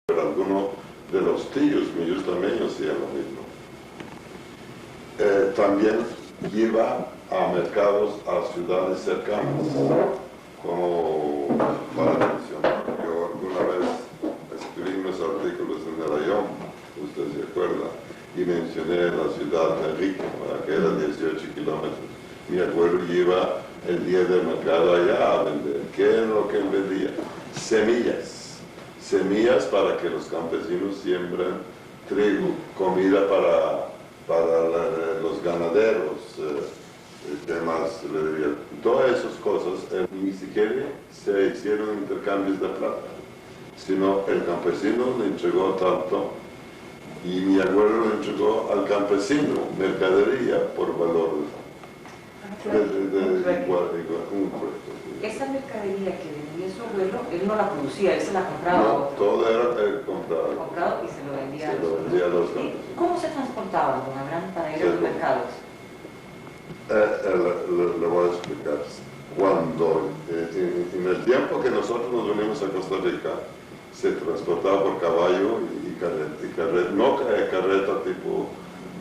pero algunos de los tíos míos también hacían lo mismo. También iba a mercados, a ciudades cercanas, como para mencionar. Yo alguna vez escribí unos artículos en el Ayón, usted se acuerda, y mencioné la ciudad de Rico, que era 18 kilómetros. Mi abuelo iba el día del mercado allá a vender. ¿Qué es lo que vendía? Semillas. Semillas para que los campesinos siembren trigo, comida para los ganaderos, demás, todas esas cosas. Ni siquiera se hicieron intercambios de plata, sino el campesino le entregó tanto y mi abuelo le entregó al campesino mercadería por valor de un puesto. Esa mercadería que vendía su abuelo, él no la producía, él se la compraba. No, todo era comprado. Comprado y se lo vendía a los campesinos. ¿Cómo se transportaban, don Abraham, para ir a los mercados? Le voy a explicar. Cuando, en el tiempo que nosotros nos venimos a Costa Rica, se transportaba por caballo y carreta, no carreta tipo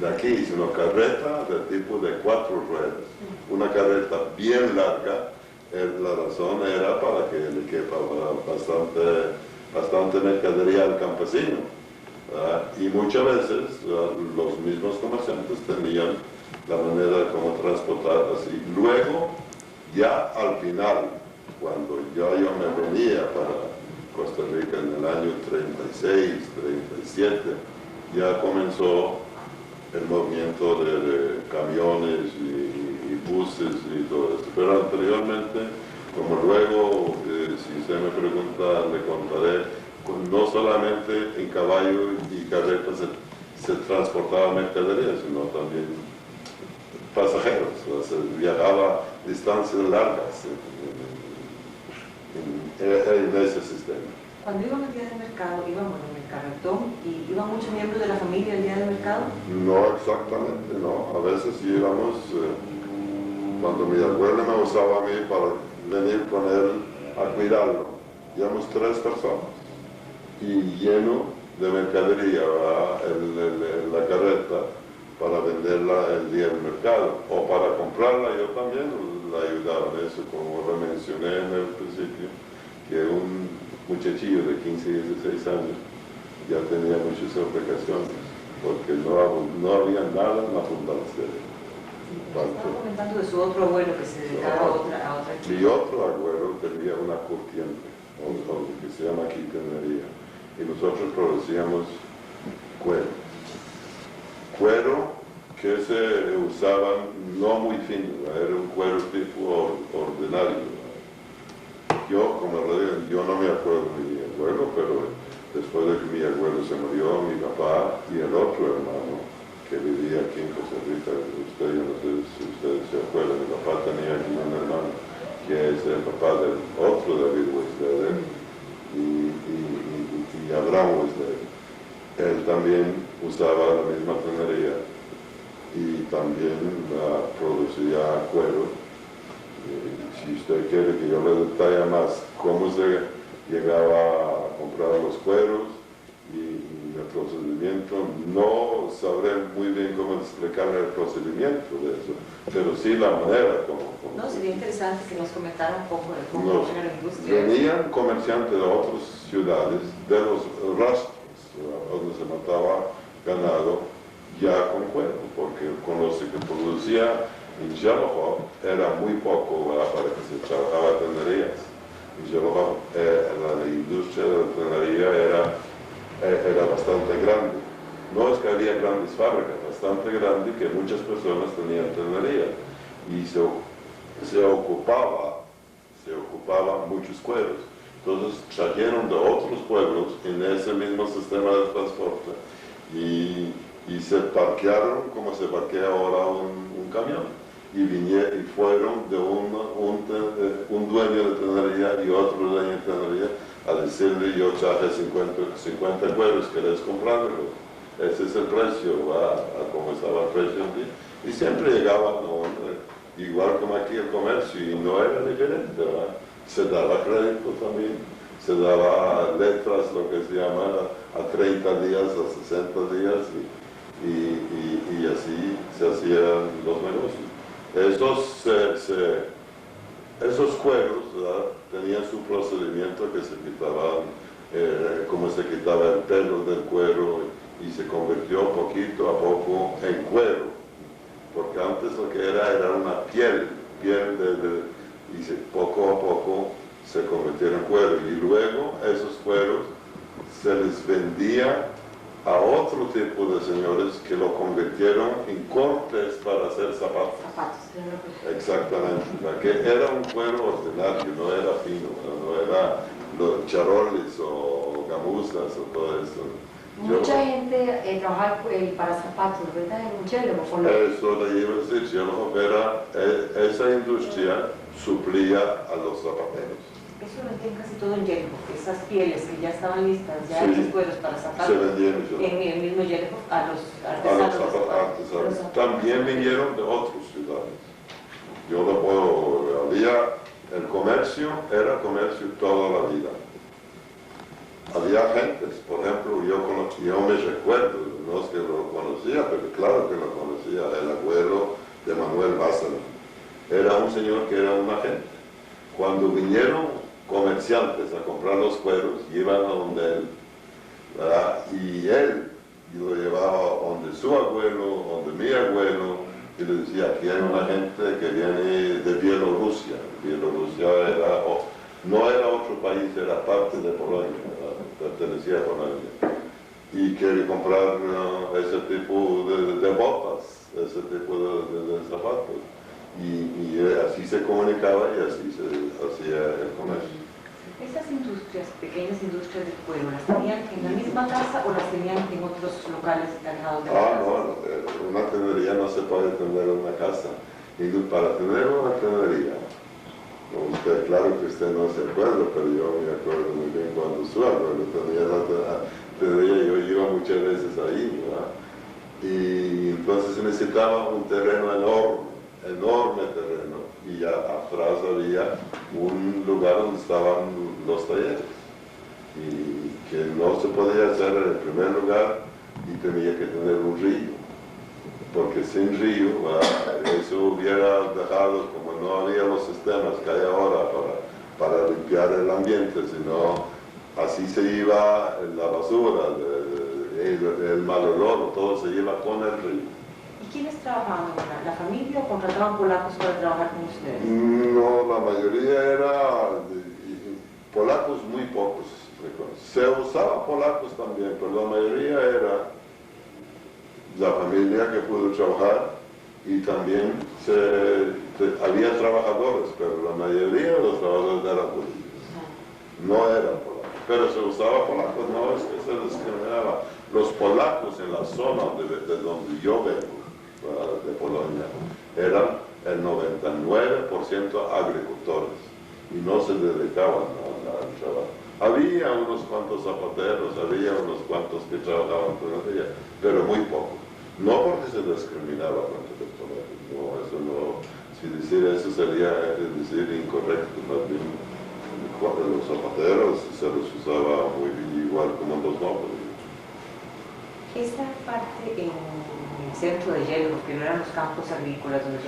de aquí, sino carreta de tipo de 4 ruedas. Una carreta bien larga. La razón era para que le quepa bastante mercadería al campesino. Y muchas veces los mismos comerciantes tenían la manera de cómo transportarlas. Y luego, ya al final, cuando yo me venía para Costa Rica en el año 36, 37, ya comenzó el movimiento de camiones y buses y todo esto. Pero anteriormente, como luego, si usted me pregunta, le contaré, no solamente en caballo y carretas se transportaba mercadería, sino también pasajeros. Se viajaba distancias largas en ese sistema. Cuando iban al día de mercado, íbamos en el carretón y iban muchos miembros de la familia al día de mercado. No exactamente, no. A veces íbamos, cuando mi abuela me usaba a mí para venir con él a cuidarlo, íbamos 3 personas y lleno de mercadería en la carreta para venderla el día del mercado o para comprarla. Yo también la ayudaba en eso, como lo mencioné en el principio, que un muchachillo de 15 y 16 años ya tenía muchas obligaciones porque no había nada en la fundación. Estaba comentando de su otro abuelo que se dedicaba a otra actividad. Mi otro abuelo tenía una curtiente, que se llama quitenería, y nosotros producíamos cuero. Cuero que se usaba no muy fino, era un cuero tipo ordinario. Yo, como le digo, yo no me acuerdo de mi abuelo, pero después de que mi abuelo se murió, mi papá y el otro hermano que vivía aquí en Costa Rica, yo no sé si ustedes se acuerdan, mi papá tenía aquí un hermano que es el papá del otro David Weisler y Abraham Weisler. Él también usaba la misma tenería y también producía cuero. Si usted quiere que yo le detalle más cómo se llegaba a comprar los cueros y el procedimiento, no sabré muy bien cómo explicarle el procedimiento de eso, pero sí la manera como no, sería interesante que nos comentara un poco de cómo funciona la industria. Venían comerciantes de otras ciudades, de los rastros, donde se mataba ganado, ya con cuero, porque con lo que producía en Xelogó era muy poco para que se trabajaba tenerías. En Xelogó la industria de la tenería era bastante grande. No es que había grandes fábricas, bastante grande, que muchas personas tenían tenería y se ocupaba muchos cueros. Entonces trajeron de otros pueblos en ese mismo sistema de transporte y se parquearon como se parquea ahora un camión. Y fueron de un dueño de tenería y otro dueño de tenería a decirle: yo traje 50 cueros, ¿querés comprarlos? Ese es el precio, a como estaba el precio un día. Y siempre llegaban, igual como aquí el comercio, y no era diferente, ¿verdad? Se daba crédito también se daba letras, lo que se llama, a 30 días, a 60 días, y así se hacían los negocios. Esos cueros, ¿verdad?, tenían su procedimiento que se quitaban, como se quitaba el pelo del cuero, y se convirtió poquito a poco en cuero, porque antes lo que era una piel y poco a poco se convirtieron en cuero, y luego esos cueros se les vendía a otro tipo de señores que lo convirtieron en cortes para hacer zapatos. Exactamente, que era un cuero ordinario, no era fino, no era los charoles o gamuzas o todo eso. Mucha gente trabajaba para zapatos, ¿verdad? En un chelo. Eso le iba a decir, Yellowhawk esa industria suplía a los zapateros. Eso lo entienden casi todo en Yellowhawk, esas pieles que ya estaban listas, ya Sí, esos cueros para zapatos. Se vendían en el mismo Yellowhawk a los a los artesanos. zapatos. También vinieron de otras ciudades. Yo lo puedo, el comercio era comercio toda la vida. Había gentes, por ejemplo, yo me recuerdo, no es que lo conocía, pero claro que lo conocía, el abuelo de Manuel Bázaro. Era un señor que era un agente. Cuando vinieron comerciantes a comprar los cueros, iban a donde él, ¿verdad?, y él lo llevaba a donde su abuelo, donde mi abuelo, y le decía, aquí hay una gente que viene de Bielorrusia. Bielorrusia no era otro país, era parte de Polonia, ¿verdad?, pertenecía a Polonia, y quiere comprar ese tipo de botas, ese tipo de zapatos, y así se comunicaba y así se hacía el comercio. ¿Esas industrias, pequeñas industrias de cuero, las tenían en la misma casa o las tenían en otros locales alejados de la casa? No, una tenería no se puede tener en una casa, y para tener una tenería, claro que usted no se acuerda, pero yo me acuerdo muy bien cuando su abuelo tenía la tenería, yo iba muchas veces ahí, ¿verdad? Y entonces se necesitaba un terreno enorme terreno, y atrás había un lugar donde estaban los talleres, y que no se podía hacer en el primer lugar, y tenía que tener un río, porque sin río, eso hubiera dejado, como no había los sistemas que hay ahora para limpiar el ambiente, sino así se iba la basura, el mal olor, todo se iba con el río. ¿Y quiénes trabajaban ahora? ¿La familia o contrataban polacos para trabajar con ustedes? No, la mayoría era polacos, muy pocos. Se usaba polacos también, pero la mayoría era la familia que pudo trabajar, y también había trabajadores, pero la mayoría de los trabajadores eran judíos, no eran polacos. Pero se usaba polacos, no es que se discriminaba. Los polacos en la zona de donde yo vengo, de Polonia, eran el 99% agricultores y no se dedicaban al trabajo. Había unos cuantos zapateros, había unos cuantos que trabajaban con ella, pero muy poco. No porque se discriminaba contra los polacos, no, eso no. Si decir eso sería decir incorrecto, más bien los zapateros se los usaba muy bien, igual como los nobles. Esa parte en el centro de Yellowhawk, que no eran los campos agrícolas donde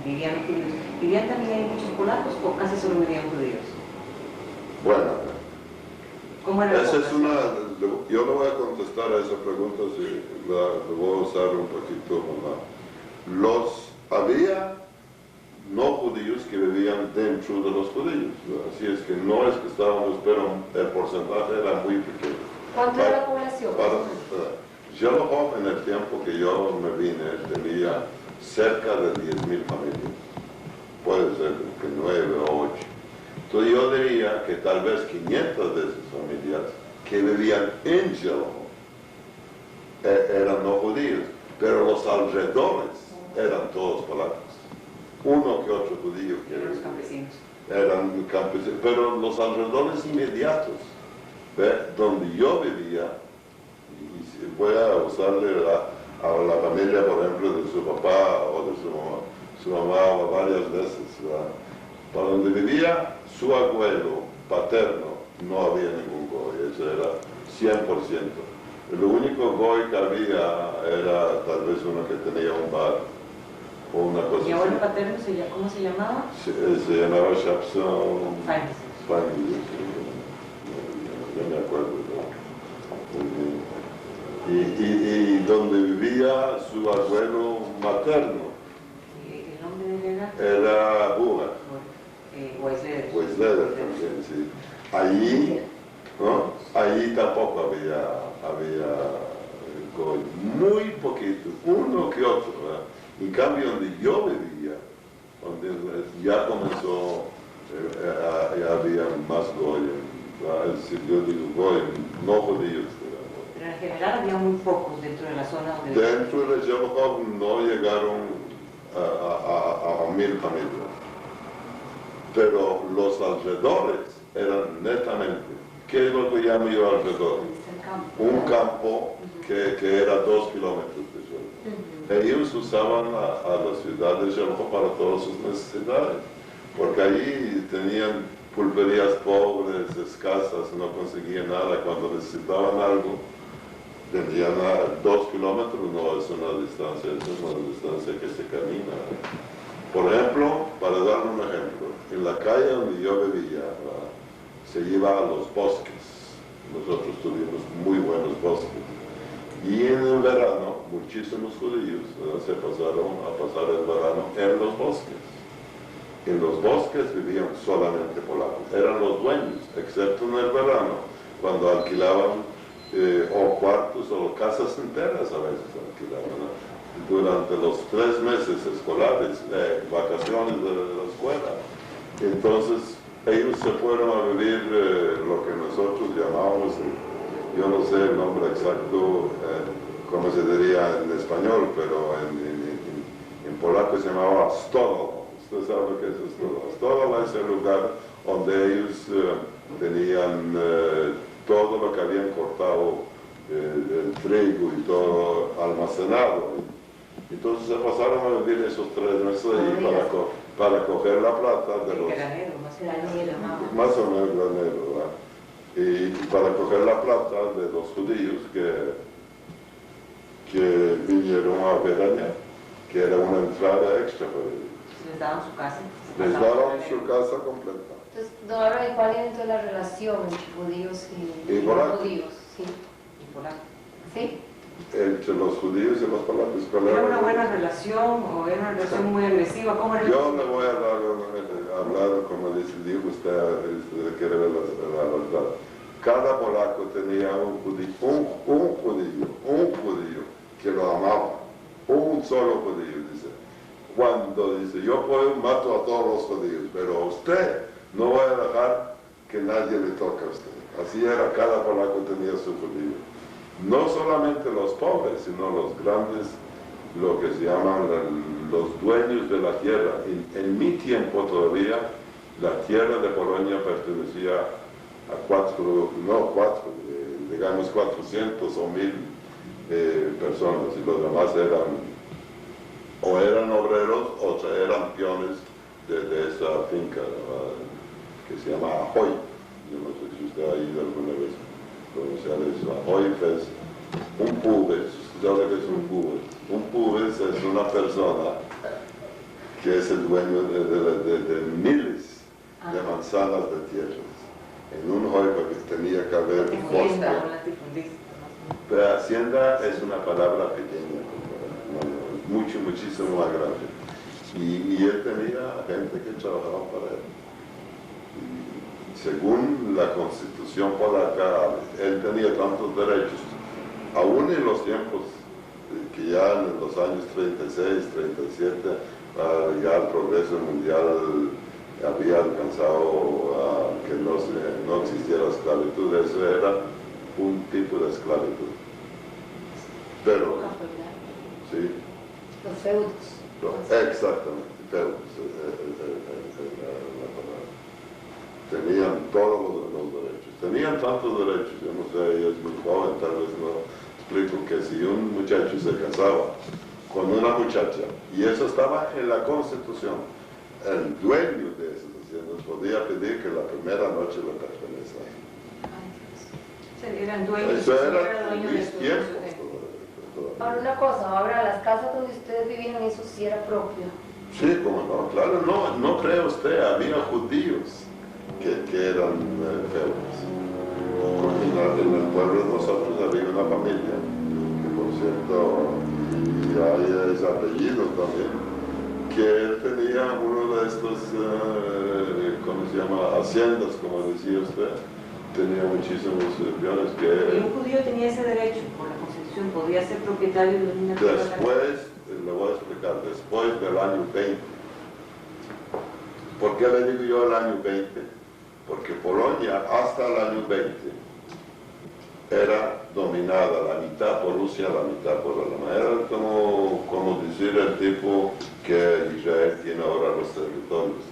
vivían judíos, ¿vivían también ahí muchos polacos o casi solo vivían judíos? Bueno, ¿Cómo era la esa es población? yo le voy a contestar a esa pregunta, si la voy a usar un poquito más. Había no judíos que vivían dentro de los judíos, ¿no? Así es que no es que estábamos, pero el porcentaje era muy pequeño. ¿Cuánto era la población? Yellowhawk, en el tiempo que yo me vine, tenía cerca de 10,000 familias. Puede ser que 9 o 8. Entonces yo diría que tal vez 500 de esas familias que vivían en Yellowhawk eran no judíos, pero los alrededores eran todos polacos. Uno que otro judío que Eran los campesinos. eran campesinos, pero los alrededores inmediatos, donde yo vivía, y voy a usarle a la familia, por ejemplo, de su papá o de su mamá varias veces, ¿verdad? Para donde vivía su abuelo paterno no había ningún goy, eso era 100%. El único goy que había era tal vez uno que tenía un bar o una cosa ¿Mi abuelo paterno cómo se llamaba? se llamaba Shapson Fancy. Fanny, yo me acuerdo. Y donde vivía su abuelo materno ¿El nombre de él era? era Buga. Weisleder. También, sí. Allí, ¿no? Allí tampoco había goy, muy poquito, uno que otro, ¿verdad? En cambio, donde yo vivía, donde ya comenzó, ya había más goy, si yo digo goy, no judíos. Pero en general había muy pocos dentro de la zona donde... Dentro de Shelokov no llegaron a 1000 familias, pero los alrededores eran netamente, ¿qué es lo que llamo yo alrededor? Un campo que era 2 kilómetros de Shelokov. Ellos usaban a la ciudad de Shelokov para todas sus necesidades, porque ahí tenían pulperías pobres, escasas, no conseguían nada. Cuando necesitaban algo, tenían a 2 kilómetros, no es una distancia, es una distancia que se camina. Por ejemplo, para dar un ejemplo, en la calle donde yo vivía, se iba a los bosques. Nosotros tuvimos muy buenos bosques. Y en el verano, muchísimos judíos se pasaron a pasar el verano en los bosques. En los bosques vivían solamente polacos. Eran los dueños, excepto en el verano, cuando alquilaban o cuartos o casas enteras a veces alquilaban, ¿no? Durante los 3 meses escolares, vacaciones de la escuela. Entonces ellos se fueron a vivir lo que nosotros llamamos, yo no sé el nombre exacto, cómo se diría en español, pero en polaco se llamaba Stodol. Usted sabe lo que es Stodol. Stodol es el lugar donde ellos tenían todo lo que habían cortado, el trigo y todo almacenado. Entonces se pasaron a vivir esos 3 meses ahí para coger la plata de los... Granero, Más o menos granero, ¿verdad? Y para coger la plata de los judíos que vinieron a veranear, que era una entrada extra para ellos. Les daban su casa. Les daban su casa completa. Entonces, don Álvaro, ¿cuál es entonces la relación entre judíos y no polacos? judíos? Sí. Y polacos. ¿Sí? Entre los judíos y los polacos. ¿Era una buena relación o era una relación muy agresiva? ¿Cómo era? Yo le voy a hablar, como dijo usted quiere ver la verdad. Cada polaco tenía un judío que lo amaba. Un solo judío, dice. Cuando dice, yo mato a todos los judíos, pero a usted no voy a dejar que nadie le toque a usted. Así era, cada polaco tenía su judío. No solamente los pobres, sino los grandes, lo que se llaman los dueños de la tierra. En mi tiempo todavía, la tierra de Polonia pertenecía a digamos 400 o 1000 personas, y los demás eran obreros o eran peones de esa finca, ¿verdad? Que se llama Ahoy. Yo no sé si usted ha ido alguna vez a conocer eso. Ahoy es un pubes. ¿Usted sabe qué es un pubes? Un pubes es una persona que es el dueño de miles de manzanas de tierras. En un hoy porque tenía que haber bosque. Pero hacienda es una palabra pequeña, muchísimo más grande. Y él tenía gente que trabajaba para él. Y según la Constitución polaca, él tenía tantos derechos, aún en los tiempos que ya en los años 36, 37, ya el progreso mundial había alcanzado que no existiera esclavitud. Eso era un tipo de esclavitud. Pero, sí. Los feudos. Exactamente, feudos es la palabra. Tenían todos los derechos. Tenían tantos derechos, yo no sé, ella es muy joven, tal vez no explico que si un muchacho se casaba con una muchacha, y eso estaba en la Constitución, el dueño de esas haciendas podía pedir que la primera noche le perteneciera. eran dueños, Eso era era dueño en de mis su tiempos. Ahora una cosa, ahora las casas donde ustedes vivían, eso sí era propio. Sí, como no, claro, no cree usted, había judíos que eran feos. En el pueblo de nosotros había una familia, que por cierto ya es apellido también, que él tenía uno de estos, ¿cómo se llama? Haciendas, como decía usted. Tenía muchísimos bienes Y que... un judío tenía ese derecho por la Constitución, podía ser propietario de una tierra. Después, le voy a explicar, después del año 20. ¿Por qué le digo yo el año 20? Porque Polonia hasta el año 20 era dominada la mitad por Rusia, la mitad por Alemania. Era como decir el tipo que Israel tiene ahora los territorios.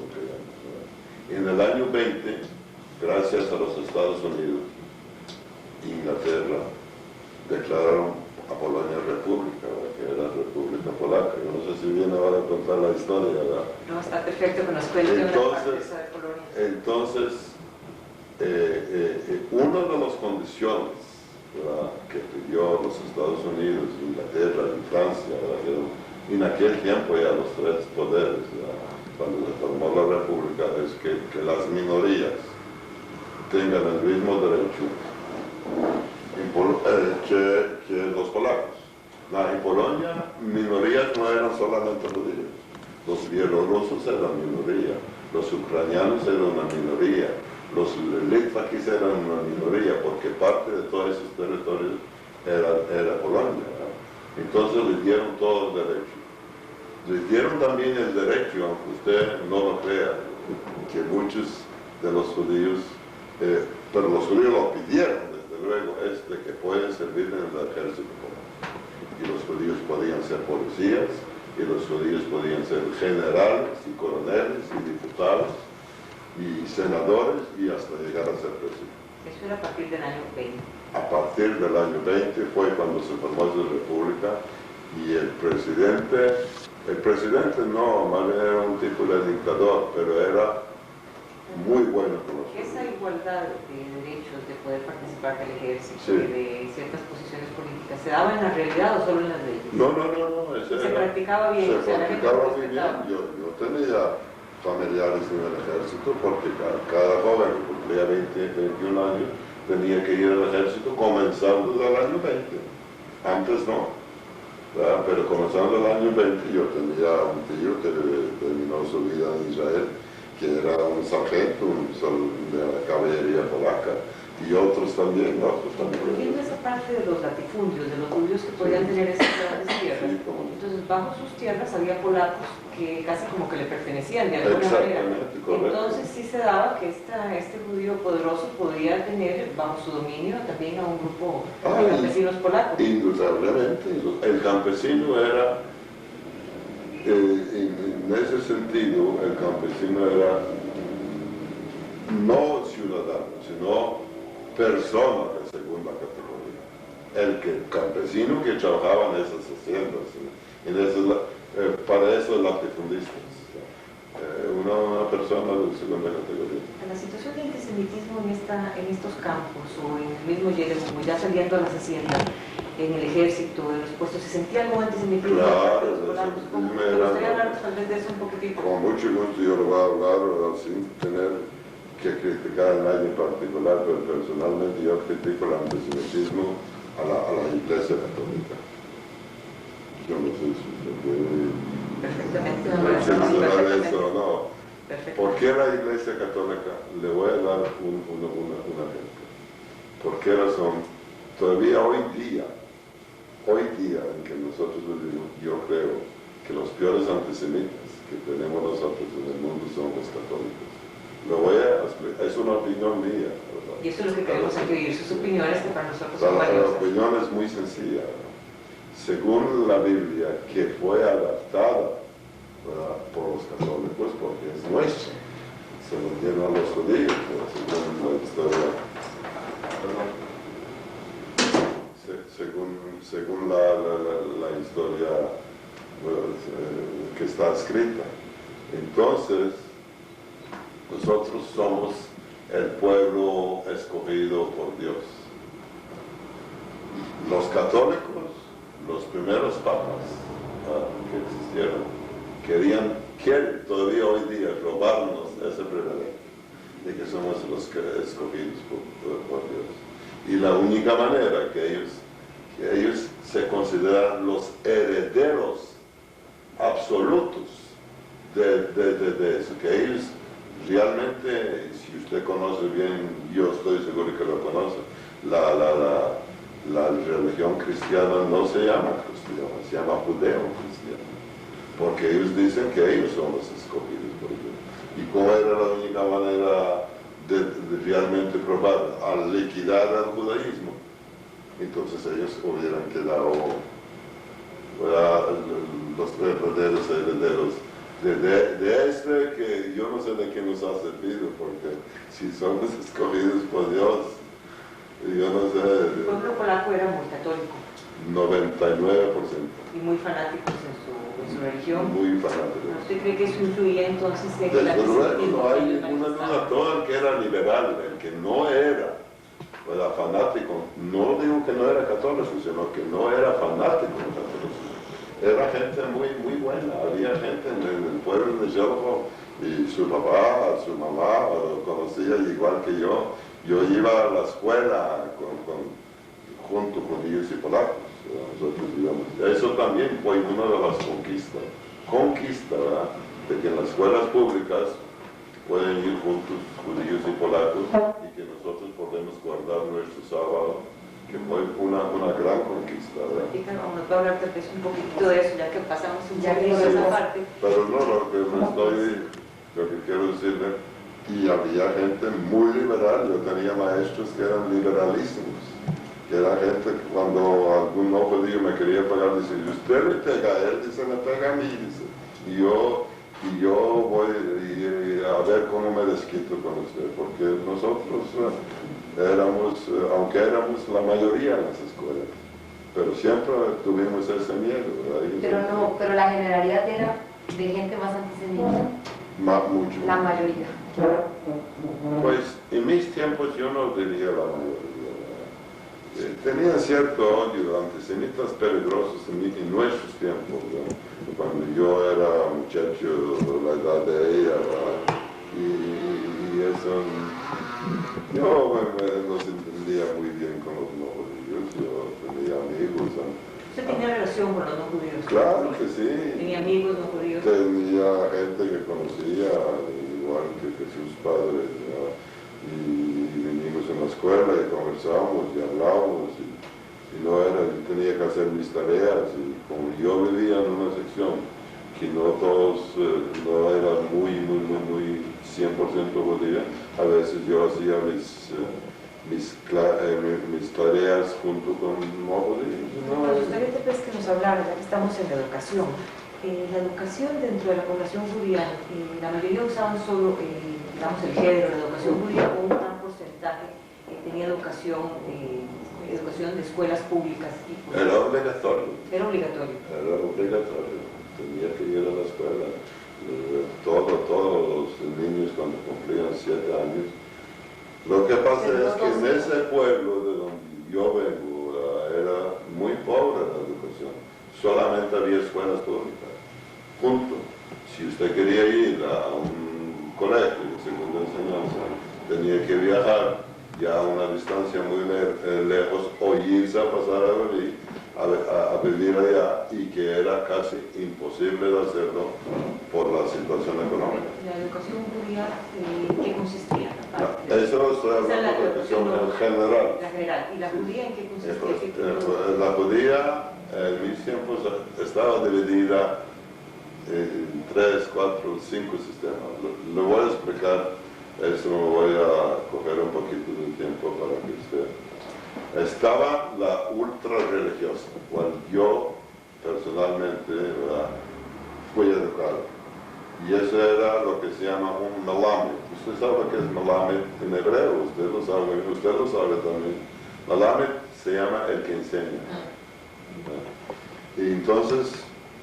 En el año 20, gracias a los Estados Unidos, Inglaterra declararon a Polonia república, que era República Polaca. Yo no sé si viene ahora a contar la historia, ¿verdad? No, está perfecto que nos cuente una parte esa de Polonia. Entonces, una de las condiciones, ¿verdad?, que pidió los Estados Unidos, Inglaterra y Francia, ¿verdad?, que eran en aquel tiempo ya los tres poderes, ¿verdad?, cuando se formó la República, es que las minorías tengan el mismo derecho que los polacos. En Polonia, minorías no eran solamente judíos. Los bielorrusos eran minoría, los ucranianos eran una minoría, los litvakis eran una minoría, porque parte de todos esos territorios era Polonia, ¿verdad? Entonces les dieron todo el derecho. Les dieron también el derecho, aunque usted no lo crea, que muchos de los judíos, pero los judíos lo pidieron, desde luego, es de que pueden servir en el ejército polaco. Y los judíos podían ser policías, y los judíos podían ser generales y coroneles y diputados y senadores y hasta llegar a ser presidente. Eso era a partir del año 20. A partir del año 20 fue cuando se formó esa república y el presidente no, más bien era un tipo de dictador, pero era muy bueno con los judíos. Esa igualdad de derechos de poder participar del ejército Sí. y de ciertas posiciones políticas, ¿se daba en la realidad o solo en las leyes? No, Se practicaba bien, se o sea, la gente practicaba lo muy bien. respetaba. Yo tenía familiares en el ejército porque cada joven que cumplía 20, 21 años tenía que ir al ejército comenzando del año 20. Antes no, ¿verdad? Pero comenzando el año 20 yo tenía un tío que terminó su vida en Israel, que era un sargento de la caballería polaca, y otros también, ¿no? Incluyendo esa parte de los latifundios, de los judíos que podían tener esas grandes tierras. Sí, cómo no. Entonces, bajo sus tierras había polacos que casi como que le pertenecían de alguna manera. Exactamente, correcto. Entonces sí se daba que este judío poderoso podía tener bajo su dominio también a un grupo de campesinos polacos. Indudablemente, el campesino era, en ese sentido, el campesino era no ciudadano, sino persona de segunda categoría. El campesino que trabajaba en esas haciendas, para eso latifundistas, una persona de segunda categoría. La situación de antisemitismo en estos campos o en el mismo Yelevo, como ya saliendo a las haciendas, en el ejército, en los puestos, ¿se sentía algún antisemitismo? Claro, Me gustaría hablar tal vez de eso un poquitito. Con mucho gusto yo le voy a hablar sin tener que criticar a nadie en particular, pero personalmente yo critico el antisemitismo a la Iglesia Católica. Yo no sé si se puede Perfectamente. mencionar eso o no. Perfecto. ¿Por qué la Iglesia Católica? Le voy a dar un ejemplo. ¿Por qué razón? Todavía hoy día en que nosotros vivimos, yo creo que los peores antisemitas que tenemos nosotros en el mundo son los católicos. Lo voy a explicar, es una opinión mía, ¿verdad? Y esto es lo que queremos aquí, oír sus opiniones que para nosotros son La valiosas. opinión es muy sencilla. Según la Biblia, que fue adaptada, ¿verdad?, por los católicos, porque es nuestra, se lo dieron a los judíos, ¿verdad?, según la historia, ¿verdad? Según la historia, ¿verdad?, que está escrita. Entonces, nosotros somos el pueblo escogido por Dios. los católicos, los primeros papas que existieron, quieren todavía hoy día robarnos ese privilegio de que somos los escogidos por Dios. Y la única manera que ellos se consideran los herederos absolutos de eso, que ellos realmente, si usted conoce bien, yo estoy seguro que lo conoce, la religión cristiana no se llama cristiana, se llama judeo-cristiana, porque ellos dicen que ellos son los escogidos por Dios. ¿Y cuál era la única manera de realmente probar? Al liquidar al judaísmo. Entonces ellos hubieran quedado los verdaderos herederos de este que yo no sé de qué nos ha servido, porque si somos escogidos por Dios, yo no sé. El pueblo polaco era muy católico. 99%. Y muy fanáticos en su religión. Muy fanáticos. ¿Usted cree que eso influía entonces en la Desde luego, no hay ninguna duda. Todo el que era liberal, el que no era fanático, no digo que no era católico, sino que no era fanático católico. Era gente muy, muy buena. Había gente en el pueblo de Jericho, y su papá, su mamá, lo conocía igual que yo. Yo iba a la escuela junto con judíos y polacos. Nosotros íbamos. Eso también fue una de las conquistas, ¿verdad? De que en las escuelas públicas pueden ir juntos judíos y polacos y que nosotros podemos guardar nuestro sábado, que fue una gran conquista, ¿verdad? Sí, claro, nos va a hablar tal vez un poquito de eso, ya que pasamos un Ya poquito que de esa sí. parte. Pero no, lo que quiero decirle, y había gente muy liberal. Yo tenía maestros que eran liberalísimos, que era gente que cuando algún no judío me quería pagar, dice, usted le pega a él, dice, me pega a mí, dice, y yo voy a ver cómo me desquito con usted, porque nosotros éramos, aunque éramos la mayoría en las escuelas, pero siempre tuvimos ese miedo, ¿verdad? Pero la generalidad era de gente más antisemita. Mucho. La mayoría. Pues en mis tiempos yo no diría la mayoría. Tenía cierto odio, antisemitas peligrosos en nuestros tiempos, ¿verdad? Cuando yo era muchacho, la edad de ella, ¿verdad? Y eso, yo no se entendía muy bien con los no judíos. Yo tenía amigos. ¿Usted tenía relación con los no judíos? Claro que sí. ¿Tenía amigos no judíos? Tenía gente que conocía, igual que sus padres, ¿verdad? Y venimos en la escuela y conversábamos y hablábamos y no era, yo tenía que hacer mis tareas y como yo vivía en una sección que no todos, no era muy 100% judía, a veces yo hacía mis tareas junto con no judíos. Me gustaría tal vez que nos hablara, ya que estamos en la educación. La educación dentro de la población judía, la mayoría usaban solo, digamos, el género, la educación judía, o un gran porcentaje tenía educación de escuelas públicas. Era obligatorio. Era obligatorio. Era obligatorio. Tenía que ir a la escuela. Todos los niños cuando cumplían 7 años. Lo que pasa es que en ese pueblo de donde yo vengo era muy pobre la educación. Solamente había escuelas públicas. Punto. Si usted quería ir a un colegio de segunda enseñanza, tenía que viajar ya a una distancia muy lejos o irse a pasar a vivir allá, y que era casi imposible de hacerlo por la situación económica. ¿La educación judía qué consistía? Eso estoy hablando de la educación general. La general. ¿Y la judía en qué consistía? La judía en mis tiempos estaba dividida en 3, 4, 5 sistemas. Lo voy a explicar, eso me voy a coger un poquito de tiempo para que usted... Estaba la ultra religiosa, cual yo personalmente, ¿verdad?, fui educado. Y eso era lo que se llama un melamed. Usted sabe qué es melamed en hebreo, usted lo sabe también. Melamed se llama el que enseña. Y entonces,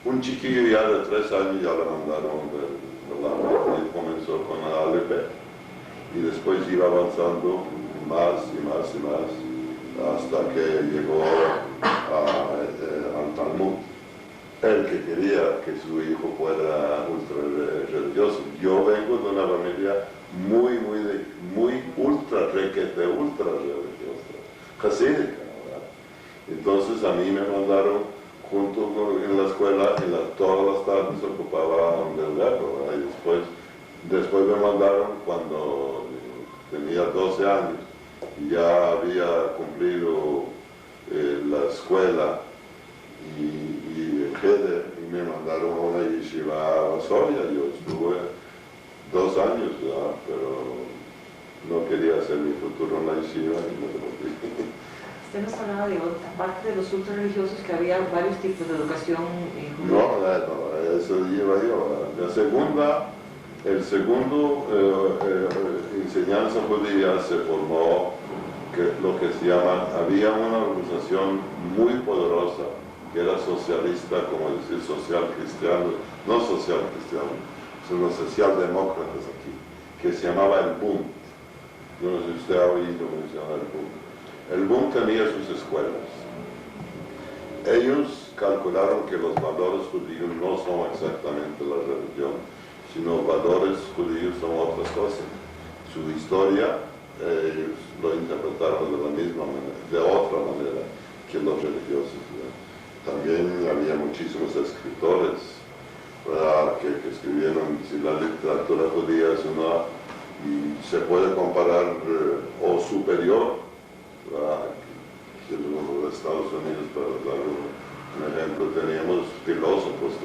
un chiquillo ya de 3 años ya le mandaron el melamed, y comenzó con el ALP. Y después iba avanzando más y más y más, hasta que llegó el que quería que su hijo fuera ultra religioso. Yo vengo de una familia muy ultra religiosa, jasídica, ¿verdad? Entonces a mí me mandaron en la escuela, todas las tardes ocupaba un verbo, ¿verdad? Y después me mandaron cuando tenía 12 años y ya había cumplido la escuela y el Heder, y me mandaron a una yeshiva a Varsovia. Yo estuve 2 años, ¿verdad? Pero no quería hacer mi futuro en la yeshiva y me devolví. Usted nos hablaba de otra parte de los ultra religiosos, que había varios tipos de educación No, eso iba yo. El segundo enseñanza judía se formó lo que se llama, había una organización muy poderosa que era socialista, como decir social cristiano, no social cristiano, sino socialdemócratas aquí, que se llamaba el Bund. No sé si usted ha oído mencionar el Bund. El Bund tenía sus escuelas. Ellos calcularon que los valores judíos no son exactamente la religión, sino valores judíos son otras cosas. Su historia, ellos lo interpretaron de otra manera que los religiosos, ¿verdad? También había muchísimos escritores, ¿verdad?, que escribieron si la literatura judía es una, y se puede comparar o superior, ¿verdad?, que los Estados Unidos, para dar un ejemplo. Teníamos filósofos,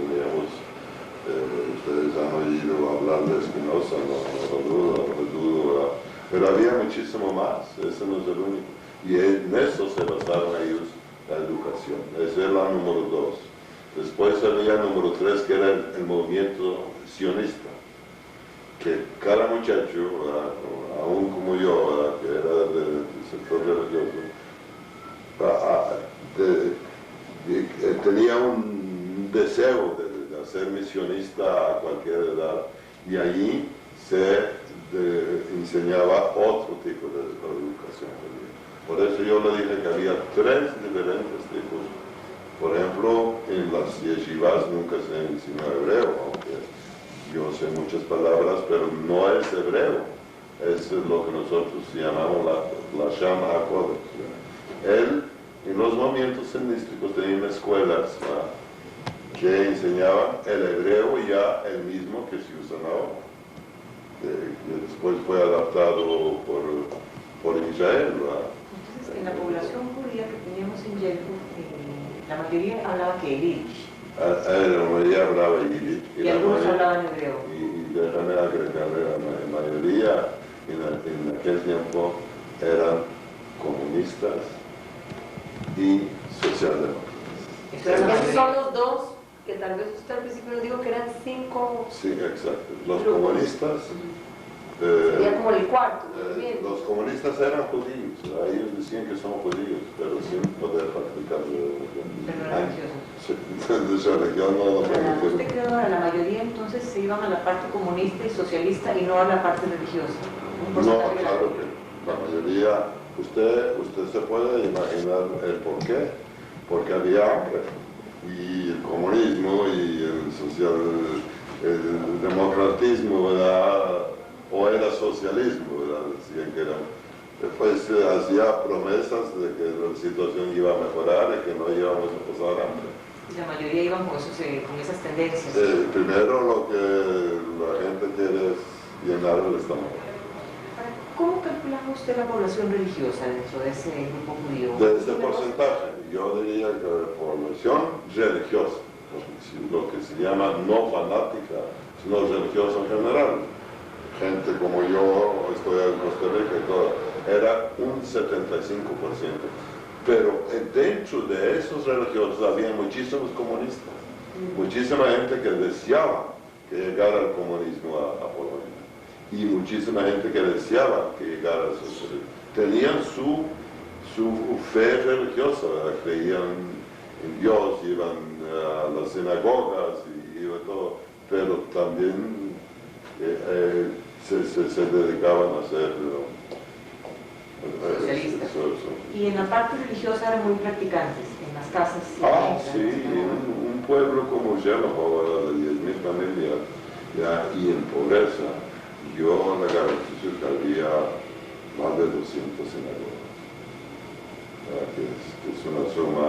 ustedes han oído hablar de Spinoza, no lo dudo, ¿verdad?, pero había muchísimo más, ese no es el único, y en eso se basaron ellos la educación. Esa es la número 2. Después había el número 3, que era el movimiento sionista, que cada muchacho, ¿verdad?, aún como yo, ¿verdad?, que era del sector religioso, tenía un deseo de ser misionista a cualquier edad, y allí se enseñaba otro tipo de educación. Por eso yo le dije que había 3 diferentes tipos. Por ejemplo, en las yeshivas nunca se enseñó hebreo, aunque yo sé muchas palabras, pero no es hebreo. Es lo que nosotros llamamos la Shama HaKodesh. En los movimientos helenísticos tenían escuelas, ¿verdad?, que enseñaban el hebreo ya el mismo que se usa ahora. Que después fue adaptado por Israel, ¿verdad? Entonces, en la población judía que teníamos en Yelko, la mayoría hablaba que Yiddish. La mayoría hablaba Yiddish. Y algunos hablaban hebreo. Y déjame agregarle, la mayoría en aquel tiempo eran comunistas y socialdemócratas. Esos son los 2 que tal vez usted al principio nos dijo que eran 5. Sí, exacto. Los comunistas... Sería como el cuarto. Los comunistas eran judíos, ellos decían que son judíos, pero sin poder practicar su religión. No lo permitieron. ¿Usted cree que la mayoría entonces se iban a la parte comunista y socialista y no a la parte religiosa? No, claro que la mayoría, usted se puede imaginar el por qué, porque había hambre, y el comunismo y el democratismo, ¿verdad?, o era socialismo, ¿verdad?, decían que era. Después hacía promesas de que la situación iba a mejorar y que no íbamos a pasar hambre. La mayoría iban con esas tendencias. Primero lo que la gente quiere es llenar el estómago. ¿Cómo calculaba usted la población religiosa dentro de ese grupo judío? De ese porcentaje, yo diría que la población religiosa, lo que se llama no fanática, sino religiosa en general. Gente como yo, estoy en Costa Rica y todo, era un 75%. Pero dentro de esos religiosos había muchísimos comunistas, muchísima gente que deseaba que llegara el comunismo a Polonia, y muchísima gente que deseaba que llegara al socialismo. Tenían su fe religiosa, ¿verdad?, creían en Dios, iban a las sinagogas y iba todo, pero también se dedicaban a ser socialistas. Y en la parte religiosa eran muy practicantes, en las casas. Sí, un pueblo como Yamaha, de 10.000 familias, ya, y en pobreza, yo le garantizo que había más de 200 sinagogas. Que es una suma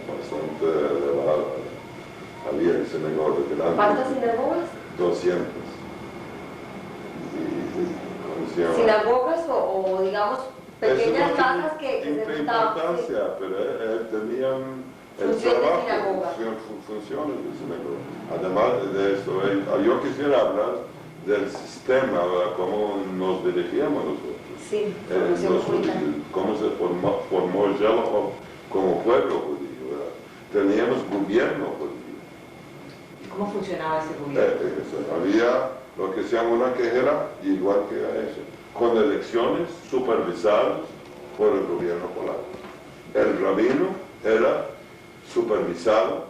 bastante elevada. Había sinagogas grandes. ¿Cuántas sinagogas? 200. ¿Cómo se llama? ¿Sinagogas o digamos, pequeñas casas que se juntaban? Importancia, pero tenían el Funciones de trabajo, sinagoga. funciones de sinagoga. Además de eso, yo quisiera hablar del sistema, ¿verdad? Cómo nos dirigíamos nosotros. Sí, formación judía. Cómo se formó Yamaha como pueblo judío, ¿verdad? Teníamos gobierno judío. ¿Y cómo funcionaba ese gobierno? Había lo que se llama una quejera, igual que eso, con elecciones supervisadas por el gobierno polaco. El rabino era supervisado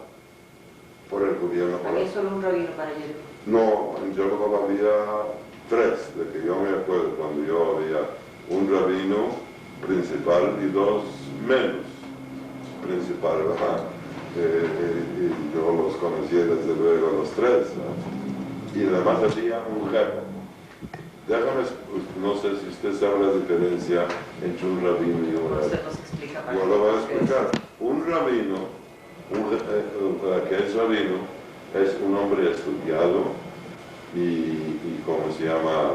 por el gobierno polaco. Había solo un rabino para ello. No, en Yamaha había 3, de que yo me acuerdo, cuando yo había un rabino principal y 2 menos principales, ¿verdad? Y yo los conocí desde luego a los 3, ¿no? Y además había un jefe. Déjame, no sé si usted sabe la diferencia entre un rabino y un jefe. Usted nos explica para Yo lo voy a explicar. Un rabino, que es rabino, es un hombre estudiado y ¿cómo se llama?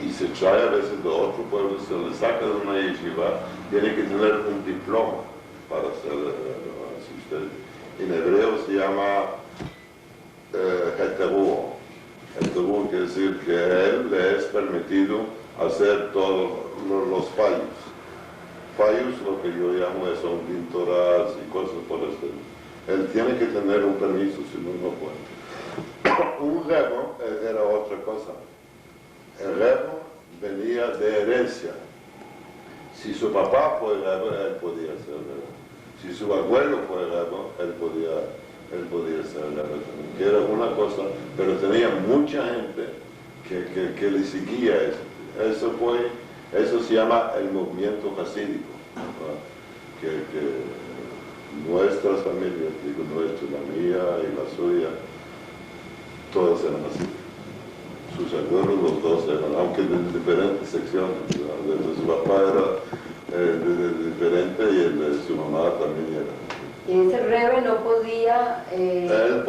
Y se trae a veces de otro pueblo, se le saca de una yeshiva, tiene que tener un diploma para ser asistente. En hebreo se llama heteruo. Heteruo quiere decir que a él le es permitido hacer todos los fallos. Fallos, lo que yo llamo son pinturas y cosas por el estilo. Él tiene que tener un permiso, si no, no puede. Un rebo era otra cosa. El rebo venía de herencia. Si su papá fue rebo, él podía ser rebo. Si su abuelo fue rebo, él podía ser rebo también. Que era una cosa, pero tenía mucha gente que le seguía eso. Eso se llama el movimiento hasídico, ¿no? que nuestras familias, digo nuestra, la mía y la suya, todas eran así. Sus abuelos, los dos eran, aunque de diferentes secciones, ¿no? Desde su papá era diferente y el de su mamá también era. Y ese rebe no podía... Él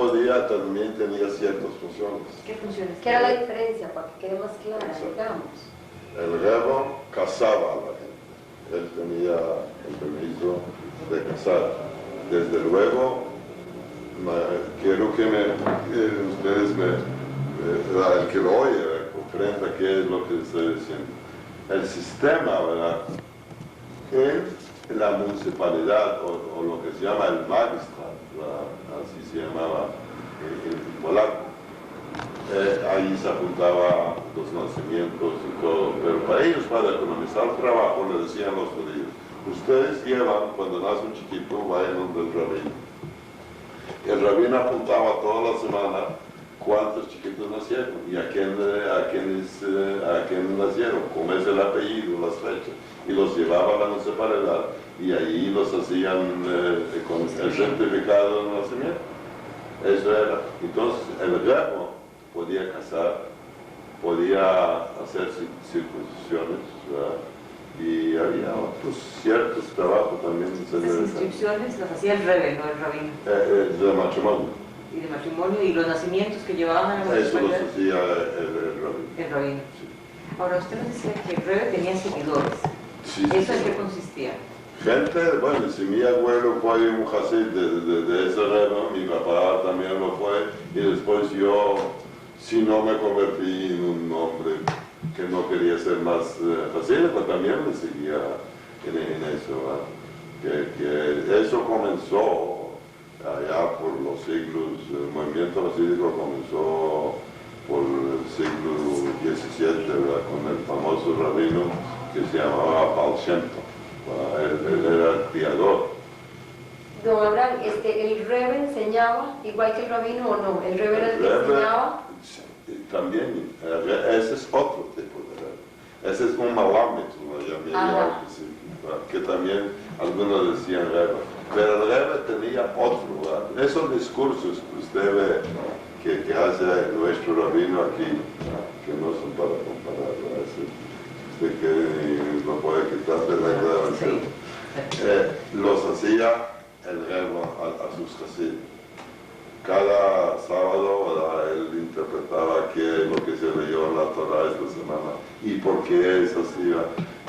también tenía ciertas funciones. ¿Qué funciones? ¿Qué era la diferencia? Para que quede más clara, digamos. El rebo casaba a la gente. Él tenía el permiso de casar. Desde luego, quiero que ustedes el que lo oye, comprenda qué es lo que estoy diciendo. El sistema, ¿verdad? En la municipalidad, o lo que se llama el magistrat, ¿verdad? Así se llamaba en polaco. Ahí se apuntaba los nacimientos y todo, pero para ellos, para economizar trabajo, le decían los judíos, ustedes llevan, cuando nace un chiquito, vayan donde el rabino. El rabino apuntaba toda la semana cuántos chiquitos nacieron y a quién nacieron, cómo es el apellido, las fechas, y los llevaba a la municipalidad y ahí los hacían con el certificado de nacimiento. Eso era. Entonces, el rebo podía casar, podía hacer circuncisiones, ¿verdad? Y había otros ciertos trabajos también. Las inscripciones las hacía el rebe, no el rabino. De matrimonio. Y de matrimonio, y los nacimientos que llevaban a la Eso municipalidad. los hacía el rabino. El rabino. Sí. Ahora, usted nos decía que el rebe tenía seguidores. Sí, ¿Eso sí. en qué consistía? Gente, bueno, si mi abuelo fue un hasid de ese rebo, mi papá también lo fue, y después yo, si no me convertí en un hombre que no quería ser más hasid, pues también me seguía en eso, ¿verdad? Que eso comenzó allá por los siglos, el movimiento hasídico comenzó por el siglo XVII, ¿verdad? Con el famoso rabino que se llamaba Baal Shem Tov. Él era criador. Don Abraham, ¿el rebe enseñaba igual que el rabino o no? ¿El rebe era el que enseñaba? También, ese es otro tipo de rebe. Ese es un malamet, que también algunos decían rebe. Pero el Rebbe tenía otro, ¿verdad? Esos discursos que usted ve que hace nuestro rabino aquí, que no son para comparar, ¿verdad? Usted que no puede quitarse la grabación. Los hacía el Rebbe a sus hasidim. Cada sábado, ¿verdad? Él interpretaba qué es lo que se leyó en la Torah esta semana y por qué es así.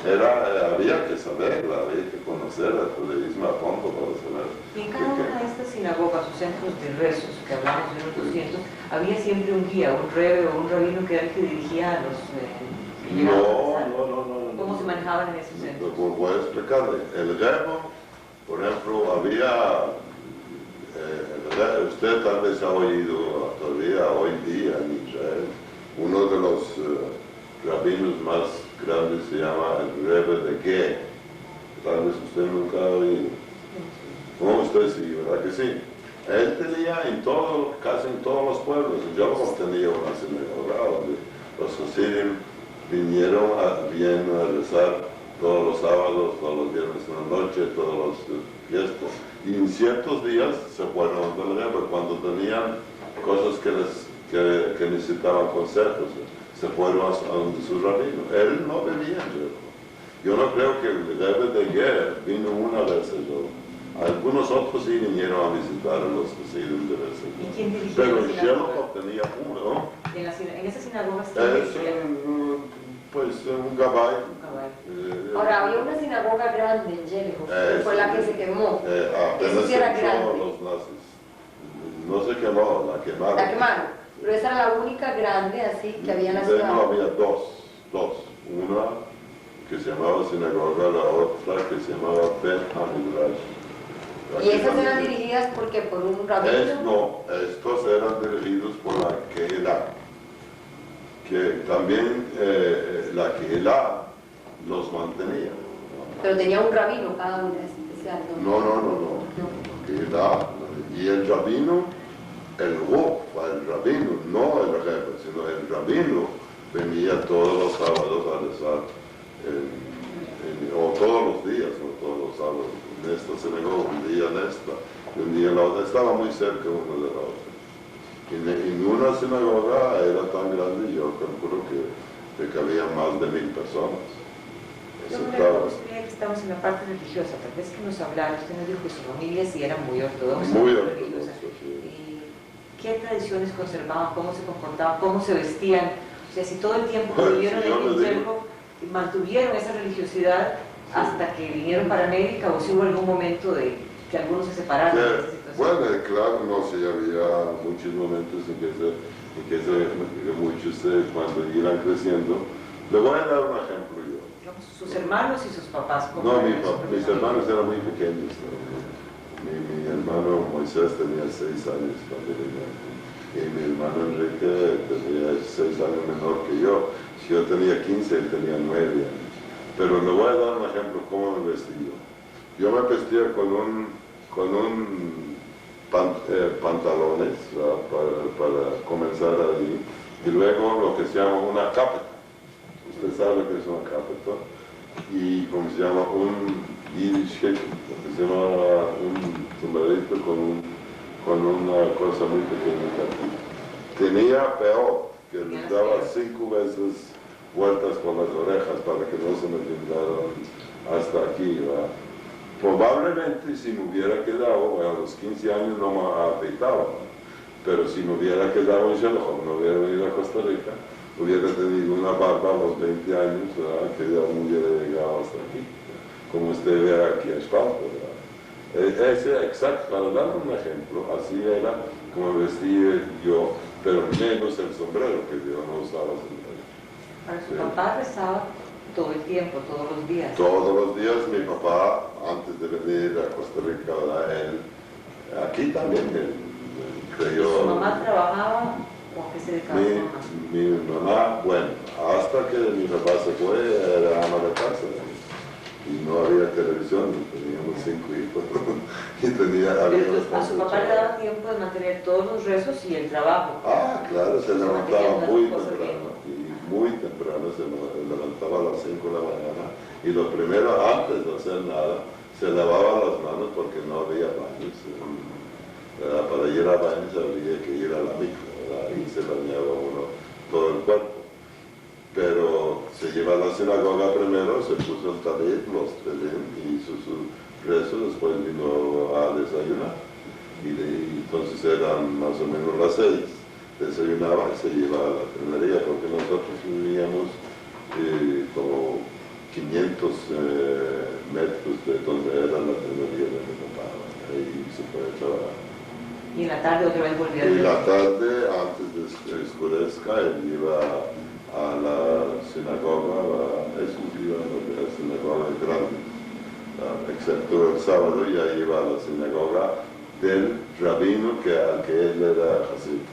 Había que saberla, había que conocer el judaísmo a fondo para saber. Y en cada una de estas sinagogas o centros de rezos, que hablamos de unos 200, había siempre un guía, un rebbe o un rabino que era el que dirigía a los que llegaban. No. ¿Cómo se manejaban en esos centros? Voy a explicarle. El rebbe, por ejemplo, había... usted tal vez ha oído todavía hoy día en Israel, uno de los rabinos más grandes se llama el Rebbe de Ger. Tal vez usted nunca ha oído. ¿Cómo usted sí? ¿Verdad que sí? Él tenía casi en todos los pueblos. Yo tenía una sinagoga donde los hasidim vinieron a rezar todos los sábados, todos los viernes en la noche, todas las fiestas. Y en ciertos días se fueron del Rebbe cuando tenían cosas que necesitaban consejos. Se fueron a su rabino. Él no venía en Rebbe. Yo no creo que el Rebbe de Ger vino una vez a Rebbe. Algunos otros sí vinieron a visitar a los hasidim de vez en cuando. ¿Y quién dirigía Pero la en sinagoga? Shelko tenía uno. En esa sinagoga Pues un gabay. Ahora, había una sinagoga grande en Jericó, que fue la que se quemó. Apenas Eso sí era se grande. quemó los nazis. No se quemó, la quemaron. La quemaron. Pero esa era la única grande así que había en la ciudad. No, había dos. Una que se llamaba sinagoga, la otra que se llamaba Ben Hamidrash. ¿Y esas eran dirigidas porque por un rabino? No, estos eran dirigidos por la Kehilá, que también la Kehilá los mantenía. Pero tenía un rabino cada una especial. No. Kehilá, y el rabino, el rabino, no el Rebbe, sino el rabino venía todos los sábados a rezar, o todos los días, no todos los sábados, en esta sinagoga, un día en esta, y un día en la otra, estaba muy cerca uno de la otra. En una sinagoga era tan grande, yo calculo que cabían más de 1000 personas. Yo me que estamos en la parte religiosa, tal vez que nos hablara, usted nos dijo que su familia sí era muy ortodoxa. Muy religiosa. ortodoxa, sí. ¿Qué tradiciones conservaban? ¿Cómo se comportaban? ¿Cómo se vestían? O sea, si todo el tiempo que Bueno, vivieron si yo en le Jericó mantuvieron esa religiosidad hasta que vinieron para América, o si hubo algún momento de que algunos se separaron de esta situación. Bueno, claro, no sé, había muchos momentos en que muchos cuando iban creciendo. Le voy a dar un ejemplo yo. Sus hermanos y sus papás. No, mis hermanos eran muy pequeños. Mi hermano Moisés tenía 6 años cuando venía aquí. Y mi hermano Enrique tenía 6 años menor que yo. Si yo tenía 15, él tenía 9 años. Pero le voy a dar un ejemplo cómo me vestía. Yo me vestía con pantalones para comenzar allí. Y luego lo que se llama una capeta. Usted sabe lo que es una capeta. Y como se llama un Yiddish lo que se llama un sombrerito con una cosa muy pequeñita aquí. Tenía peor, que le daba 5 veces vueltas con las orejas para que no se me llegaran hasta aquí, ¿verdad? Probablemente si me hubiera quedado, a los 15 años no me afeitaba, pero si me hubiera quedado en Shelko, no hubiera venido a Costa Rica, hubiera tenido una barba a los 20 años, ¿verdad? Que ya no hubiera llegado hasta aquí, como usted ve aquí en Spalto, ¿verdad? Exacto, para dar un ejemplo, así era como vestía yo, pero menos el sombrero, que yo no usaba sombrero. Para su papá rezaba todo el tiempo, todos los días. Todos los días mi papá, antes de venir a Costa Rica, él, aquí también, él creyó... ¿Su mamá trabajaba o a qué se dedicaba su mamá? Mi mamá, bueno, hasta que mi papá se fue, era ama de casa. Y no había televisión, teníamos 5 hijos. Y a su papá le daba tiempo de mantener todos los rezos y el trabajo. Claro, se levantaba muy temprano. Muy temprano se levantaba a las 5 de la mañana y lo primero, antes de hacer nada, se lavaba las manos porque no había baños. Para ir a baños habría que ir a la mikvah, ¿verdad? Ahí se bañaba uno todo el cuerpo. Pero se lleva a la sinagoga primero, se puso el talit, los tefilín, hizo su rezo, después vino a desayunar. Entonces eran más o menos las 6. Desayunaba y se iba a la trenería, porque nosotros vivíamos como 500 metros de donde era la trenería de mi papá. Ahí se puede trabajar. Y en la tarde otra vez volvía a Y la tarde, antes de que oscurezca, él iba a la sinagoga, Jesús iba a la sinagoga grande, excepto el sábado, ya iba a la sinagoga del rabino al que él era Hasid.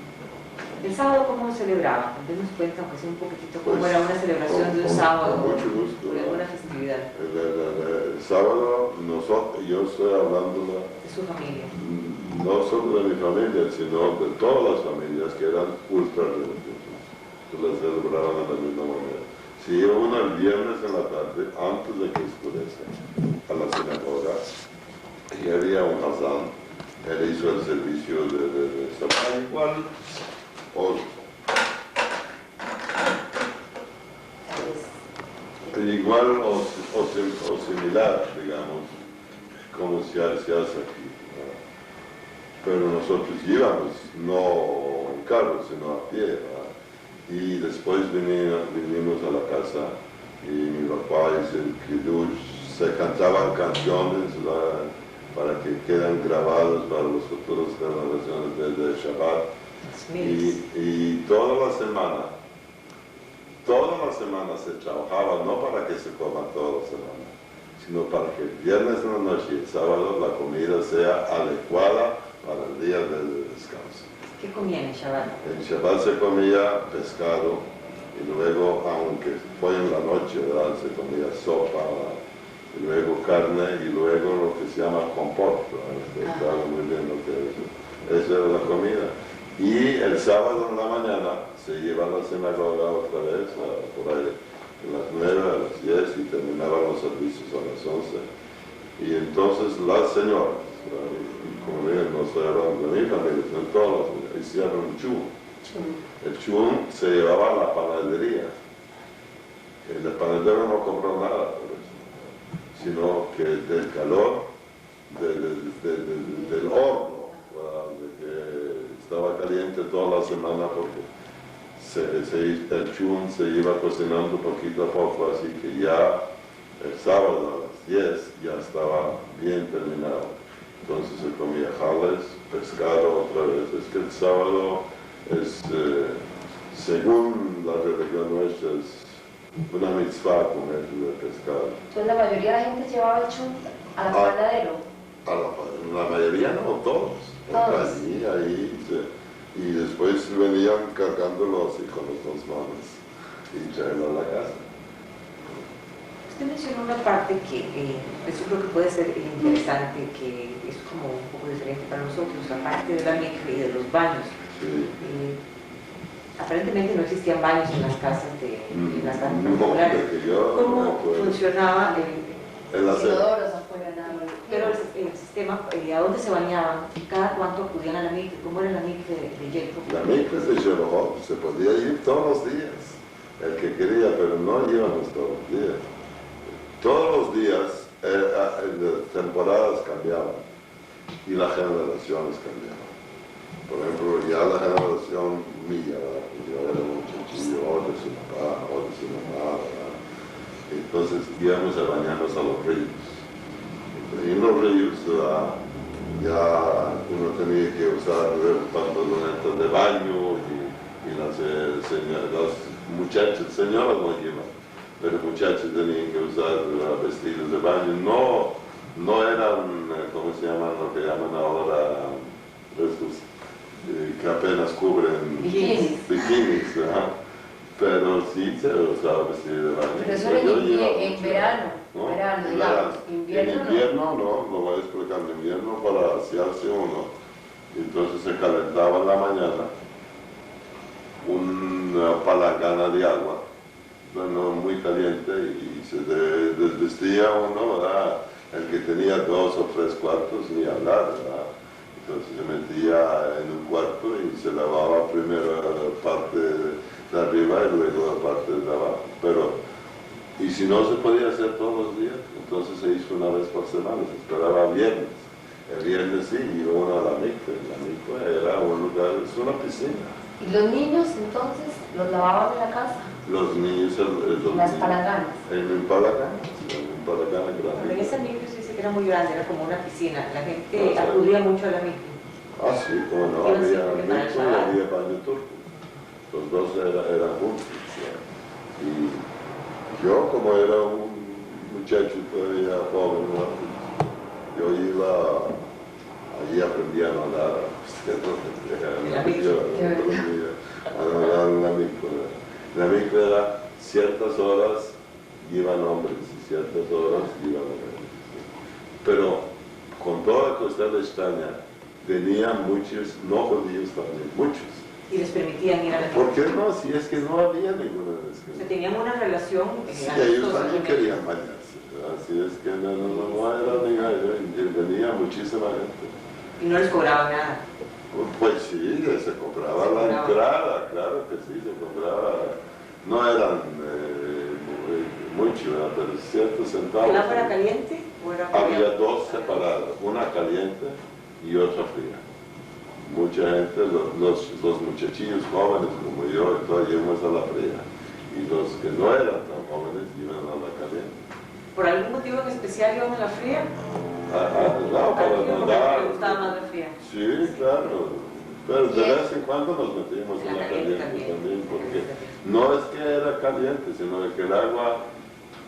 ¿El sábado cómo lo celebraban? Denos cuenta, aunque sea un poquitito, cómo Pues, era una celebración de un sábado. Con mucho gusto. Por alguna festividad. El sábado, yo estoy hablando De su familia. no solo de mi familia, sino de todas las familias que eran ultra religiosas, que las celebraban de la misma manera. Si iba uno el viernes en la tarde, antes de que oscurezca, a la sinagoga, y había un hazán, él hizo el servicio de Shabbat igual, o similar, digamos, como se hace aquí. Pero nosotros íbamos, no en carro, sino a pie. ¿Verdad? Y después vinimos a la casa y mi papá hizo el kiddush, se cantaban canciones, ¿verdad? Para que queden grabados para las futuras generaciones de Shabbat. Y toda la semana se trabajaba, no para que se coma toda la semana, sino para que el viernes en la noche y el sábado la comida sea adecuada para el día del descanso. ¿Qué comían en Shabbat? En Shabbat se comía pescado y luego, aunque fue en la noche, ¿verdad? Se comía sopa, y luego carne y luego lo que se llama compot. Ustedes saben muy bien lo que es. Esa era la comida. Y el sábado en la mañana se iba a la sinagoga otra vez, por ahí, a las 9, a las 10 y terminaban los servicios a las 11. Y entonces las señoras, como ven, no estoy hablando de mi familia, sino todas, hicieron un chum. El chum se llevaba a la panadería. El panadero no compró nada por eso, sino que del calor del horno, de que estaba caliente toda la semana porque el chum se iba cocinando poquito a poco, así que ya el sábado a las 10 ya estaba bien terminado. Entonces se comía jales, pescado otra vez. Es que el sábado es, según la religión nuestra, es una mitzvah comer de pescado. Entonces la mayoría de la gente llevaba el chum al panadero. La mayoría no, todos. Ahí, y después venían cargándolo así con las 2 manos y traerlo a la casa. Usted mencionó una parte que yo creo que puede ser interesante, que es como un poco diferente para nosotros, la parte de la mikvah y de los baños. Sí. Aparentemente no existían baños en las casas las casas populares. ¿Cómo funcionaba el inodoros afuera? Pero el sistema, ¿a dónde se bañaban? ¿Cada cuánto acudían a la mikvah? ¿Cómo era la mikvah de Yelko? La mikvah de Sherojot se podía ir todos los días, el que quería, pero no íbamos todos los días. Todos los días las temporadas cambiaban y las generaciones cambiaban. Por ejemplo, ya la generación mía, yo era un muchachillo, o de su papá, o de su mamá, ¿verdad? Entonces íbamos a bañarnos a los ríos. Y en los ríos ya uno tenía que usar pantalonetas de baño y las muchachas, señoras no llevan, pero muchachos tenían que usar vestidos de baño. No eran, ¿cómo se llaman? Lo que llaman ahora estos que apenas cubren bikinis, pero sí se usaba vestido de baño. Pero eso era en verano, ¿no? Digamos, invierno en invierno no, lo voy a explicar, en invierno para asearse uno. Entonces se calentaba en la mañana una palangana de agua, bueno, muy caliente, y se desvestía uno, ¿verdad? El que tenía 2 o 3 cuartos ni hablar, ¿verdad? Entonces se metía en un cuarto y se lavaba primero la parte de arriba y luego la parte de abajo. Y si no se podía hacer todos los días, entonces se hizo una vez por semana, se esperaba viernes. El viernes sí, iba uno a la mikve. La mikve era un lugar, es una piscina. ¿Y los niños entonces los lavaban en la casa? Los niños, Las palaganas. En un palagán En esa grande. mikve se dice que era muy grande, era como una piscina. La gente Ah, sí. acudía mucho a la mikve. Ah, sí, como no, Iban había siempre para el mikve y Shabbat. había baño turco. Los dos eran juntos. ¿Ya? Y yo, como era un muchacho todavía joven, ¿no? Yo iba, allí aprendí a nadar. La mikve era ciertas horas iban hombres y ciertas horas iban mujeres. Pero con toda la costa extraña venían muchos, no judíos también, muchos. Y les permitían ir a la mikve. ¿Por qué no? Si es que no había ninguna de O sea, esas. tenían una relación Sí, amistosa ellos también con querían bañarse. Así es que no era ninguna, venía muchísima gente. y no les cobraban nada. Pues sí, se compraba la entrada, claro que sí, se compraba. No eran mucho, pero ciertos centavos. ¿El agua era caliente o era fría? Había 2 separadas, una caliente y otra fría. Mucha gente, los muchachillos jóvenes como yo, entonces íbamos a la fría. Y los que no eran tan jóvenes iban a la caliente. ¿Por algún motivo en especial iban a la fría? No, para ¿A ti nadar. te gustaba más la fría? Sí, claro. Pero de vez en cuando nos metimos en la caliente también. también, porque no es que era caliente, sino que el agua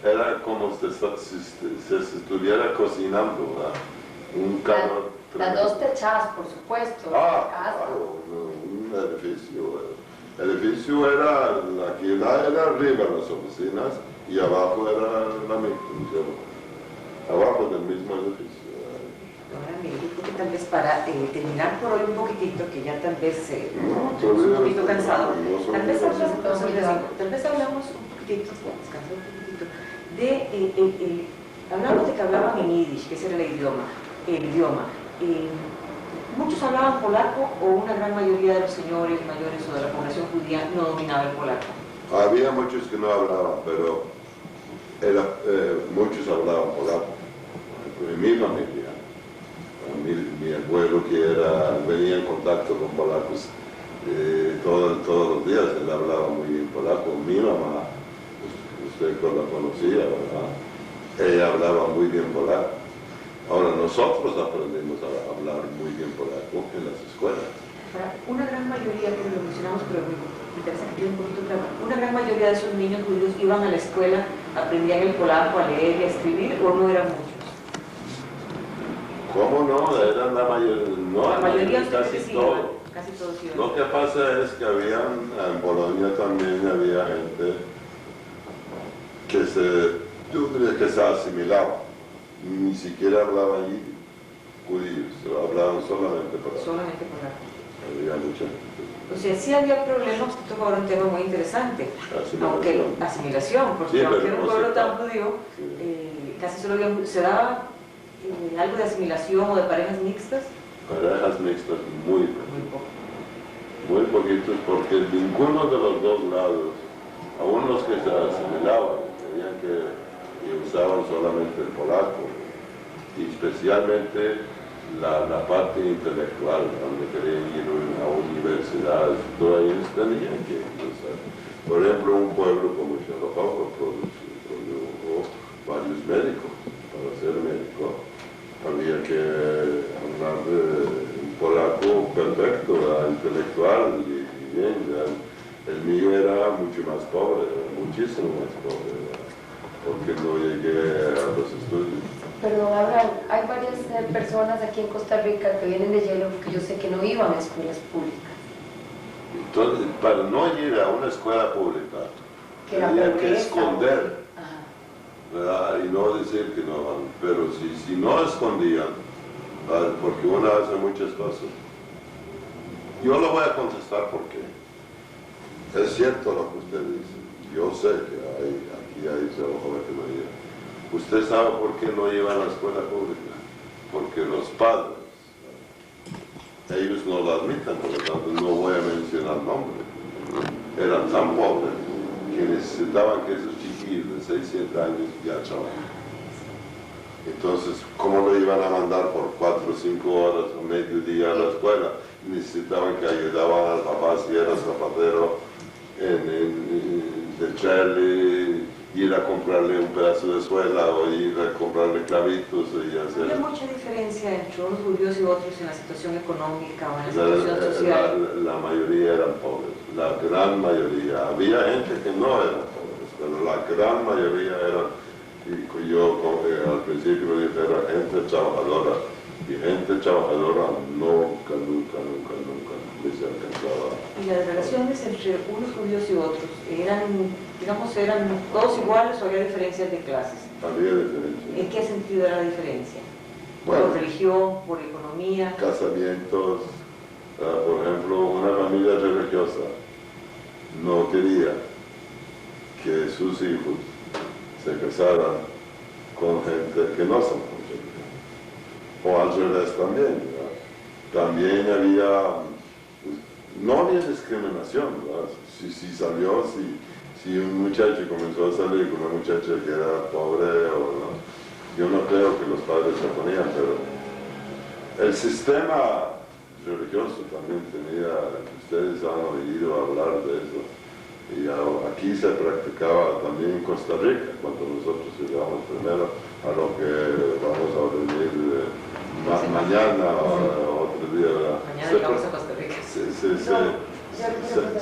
era como si se estuviera cocinando, ¿verdad? Un calor Las tremendo. dos techadas, por supuesto. Claro, un edificio. El edificio era, era arriba las oficinas y abajo era la misma, abajo del mismo edificio. Ahora, mire, yo creo que tal vez para terminar por hoy un poquitito, que ya tal vez No, estamos un todavía poquito no, cansado, no son tal vez muchas. tal vez hablamos un poquitito, descansar un poquitito, de, hablamos de que hablaban en Yiddish, que ese era el idioma. Muchos hablaban polaco o una gran mayoría de los señores mayores o de la población judía no dominaba el polaco. Había muchos que no hablaban, pero muchos hablaban polaco. En mi familia, mi abuelo que venía en contacto con polacos todos los días, él hablaba muy bien polaco. Mi mamá, usted la conocía, ¿verdad? Ella hablaba muy bien polaco. Ahora nosotros aprendimos a hablar muy bien polaco en las escuelas. Ahora, una gran mayoría, que lo mencionamos, pero me interesa que quede un poquito claro, una gran mayoría de esos niños judíos iban a la escuela, aprendían el polaco, a leer y a escribir, o no eran muchos. ¿Cómo no? Eran la mayoría, no, La mayoría casi sí todos. iban, casi todos iban. Lo que pasa es que en Polonia también había gente que se asimilaba, ni siquiera hablaban allí judíos, hablaban solamente polaco. Solamente polaco. Había mucha gente. O sea, sí había problemas, usted tocó ahora un tema muy interesante, aunque asimilación, porque Sí, aunque pero era un no pueblo se tan trata. judío, Sí. casi solo se daba algo de asimilación o de parejas mixtas, Parejas mixtas muy muy poco. muy poquitos, porque ninguno de los dos lados, aún los que se asimilaban, tenían y usaban solamente el polaco, y especialmente la parte intelectual, donde querían ir a universidades, todos ellos tenían que usar. Por ejemplo, un pueblo como Sherlock produjo varios médicos. Para ser médico había que hablar de un polaco perfecto, intelectual y bien. El mío era mucho más pobre, muchísimo más pobre, porque no llegué a los estudios. Pero Abraham, hay varias personas aquí en Costa Rica que vienen de Hielo que yo sé que no iban a escuelas públicas. Entonces, para no ir a una escuela pública, Que era tenía que pobreza. esconder, Ajá. ¿verdad? Y no decir que no van. Pero si no escondían, ¿verdad? Porque uno hace muchas cosas, yo le voy a contestar por qué. Es cierto lo que usted dice. Yo sé que aquí hay trabajo de mayoría. ¿Usted sabe por qué no iban a la escuela pública? Porque los padres, ellos no lo admiten, por lo tanto no voy a mencionar nombres, eran tan pobres que necesitaban que esos chiquillos de 6, 7 años ya trabajaran. Entonces, ¿cómo lo iban a mandar por 4 o 5 horas o medio día a la escuela? Necesitaban que ayudaban al papá si era zapatero de echarle, ir a comprarle un pedazo de suela o ir a comprarle clavitos y hacer... ¿Había mucha diferencia entre unos judíos y otros en la situación económica o en la situación social? La mayoría eran pobres, la gran mayoría. Había gente que no eran pobres, pero la gran mayoría eran, y yo al principio me dije, era gente trabajadora. Y gente trabajadora nunca les alcanzaba. ¿Y las relaciones entre unos judíos y otros eran, digamos, eran todos iguales o había diferencias de clases? Había diferencias. ¿En qué sentido era la diferencia? Bueno, ¿Por religión, por economía? Casamientos, por ejemplo, una familia religiosa no quería que sus hijos se casaran con gente que no son religiosos. O al revés también, ¿verdad? También no había discriminación, ¿verdad? Si un muchacho comenzó a salir con una muchacha que era pobre, yo no creo que los padres se ponían, pero el sistema religioso también tenía, ustedes han oído hablar de eso, y aquí se practicaba también en Costa Rica, cuando nosotros llegamos primero a lo que vamos a venir mañana o otro día, ¿verdad? Mañana llegamos a Costa Rica.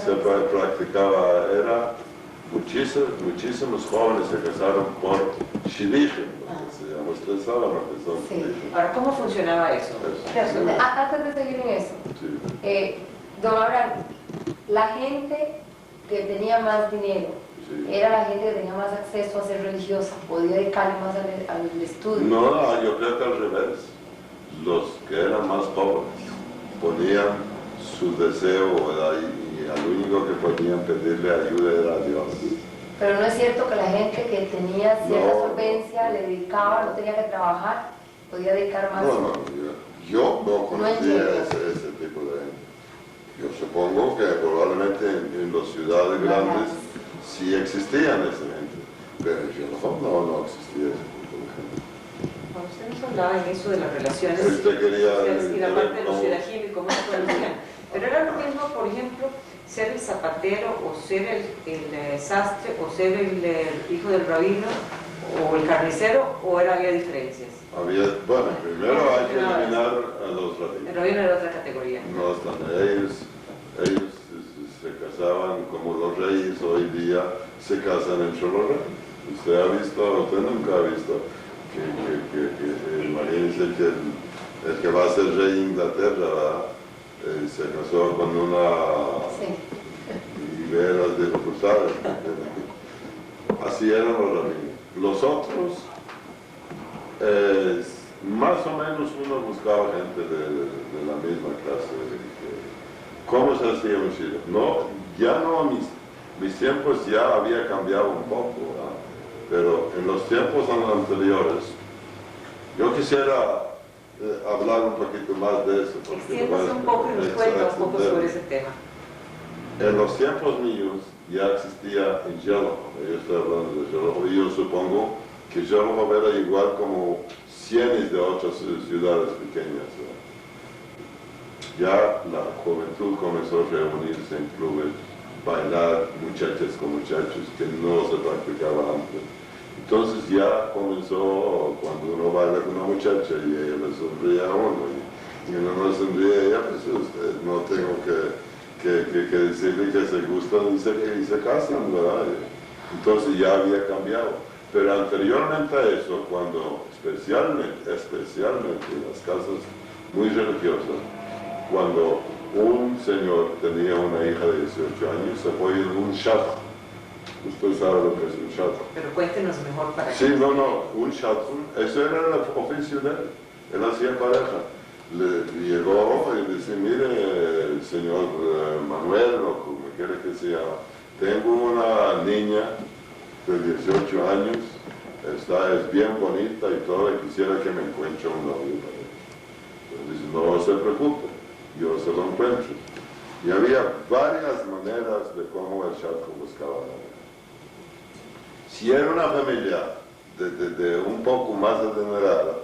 Se practicaba, muchísimos jóvenes se casaron por shidduchim, se llama, ustedes saben lo que son shidduchim. Ahora, ¿cómo funcionaba eso? Antes de seguir en eso, Sí. don Abraham, la gente que tenía más dinero, Sí. era la gente que tenía más acceso a ser religiosa, podía dedicarle más al estudio. No, yo creo que al revés. Los que eran más pobres ponían su deseo, ¿verdad? Y al único que podían pedirle ayuda era a Dios. Pero no es cierto que la gente que tenía cierta No. solvencia le dedicaba, no tenía que trabajar, podía dedicar más. No, yo no conocía entiendo. ese tipo de gente. Yo supongo que probablemente en las ciudades grandes sí existían esa gente, pero no existía ese tipo de gente. Cuando usted nos hablaba en eso de las relaciones Usted quería y la parte de los cómo- yidajim y cómo se conocían, pero era lo mismo, por ejemplo, ser el zapatero o ser el sastre o ser el hijo del rabino o el carnicero, o había diferencias. Bueno, primero hay que eliminar a los El rabinos. rabino era otra categoría. No están, ellos se casaban como los reyes hoy día se casan en Cholorra. Usted nunca ha visto que imagínense que el que va a ser rey de Inglaterra, ¿verdad? Se casó con una Sí. y ve las dificultades. Así eran los rabinos. Los otros, más o menos uno buscaba gente de la misma clase. ¿Cómo se hacía un Shidduch? No, ya no, mis tiempos ya había cambiado un poco, ¿verdad? Pero en los tiempos anteriores, yo quisiera hablar un poquito más de eso. Extiéndase un poco y nos cuenta un poco sobre ese tema. En los tiempos míos ya existía en Yellowknife, yo estoy hablando de Yellowknife, y yo supongo que Yellowknife era igual como cientos de otras ciudades pequeñas, ¿verdad? Ya la juventud comenzó a reunirse en clubes, bailar muchachas con muchachos que no se practicaba antes. Entonces ya comenzó, cuando uno baila con una muchacha y ella le sonríe a uno y uno no sonríe a ella, pues usted no tengo que decirle que se gustan y se casan, ¿verdad? Entonces ya había cambiado. Pero anteriormente a eso, cuando especialmente en las casas muy religiosas, cuando un señor tenía una hija de 18 años, se fue en un shadchan. Usted sabe lo que es un shadchan. Pero cuéntenos mejor para Sí, un shadchan, eso era el oficio de él. Él hacía pareja. Le llegó y dice, mire, señor Manuel, o como quiera que sea, tengo una niña de 18 años es bien bonita y todo, y quisiera que me encuentre un novio para ella. Entonces dice, no se preocupe, yo se lo encuentro. Y había varias maneras de cómo el Shatko buscaba la novia. Si era una familia de un poco más adinerada,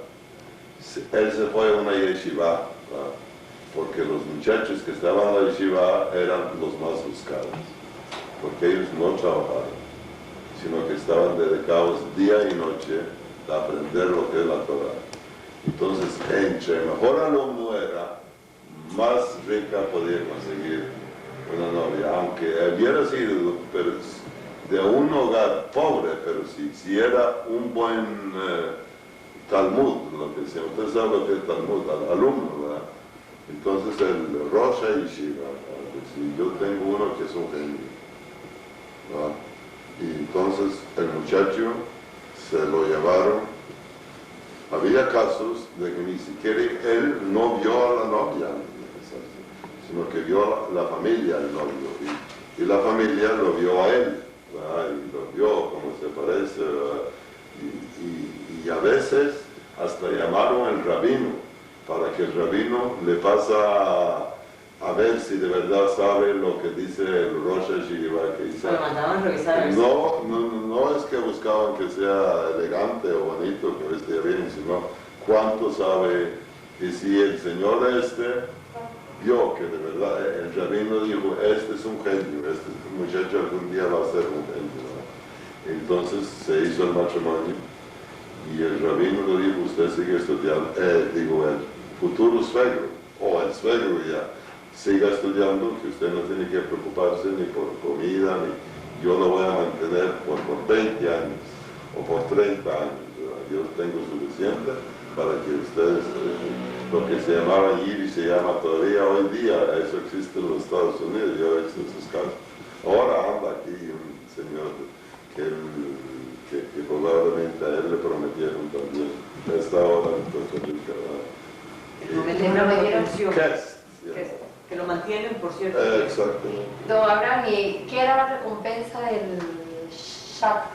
él se fue a una yeshiva, ¿verdad? Porque los muchachos que estaban en la yeshiva eran los más buscados, porque ellos no trabajaban, sino que estaban dedicados día y noche a aprender lo que es la Torah. Entonces, entre mejor alumno era, más rica podía conseguir una novia, aunque hubiera sido de un hogar pobre, pero si era un buen Talmud, lo que sea, usted sabe lo que es Talmud, alumno, ¿verdad? Entonces el Rosh Yeshiva, si yo tengo uno que es un genio, ¿verdad? Y entonces el muchacho se lo llevaron. Había casos de que ni siquiera él no vio a la novia, sino que vio a la familia del novio, y la familia lo vio a él, ¿verdad? Y lo vio como se parece, ¿verdad? Y a veces hasta llamaron al rabino, para que el rabino le pasa a ver si de verdad sabe lo que dice el Rosh Yeshiva, que dice. Lo mandaban a revisar. No es que buscaban que sea elegante o bonito, que esté bien, sino cuánto sabe. Y si el señor vio que de verdad, el rabino dijo, este es un genio, este muchacho algún día va a ser un genio, ¿no? Entonces se hizo el matrimonio y el rabino le dijo, usted sigue estudiando, el futuro suegro, o el suegro ya, siga estudiando, que usted no tiene que preocuparse ni por comida, ni yo lo voy a mantener por 20 años o por 30 años, ¿verdad? Yo tengo suficiente para que ustedes, lo que se llamaba Yiddish se llama todavía hoy día, eso existe en los Estados Unidos, yo he visto esos casos. Ahora anda aquí un señor que probablemente a él le prometieron también, esta hora en Costa Rica, ¿verdad? Que lo mantienen, por cierto. Exactamente. Don Abraham, ¿y qué era la recompensa del Shatko?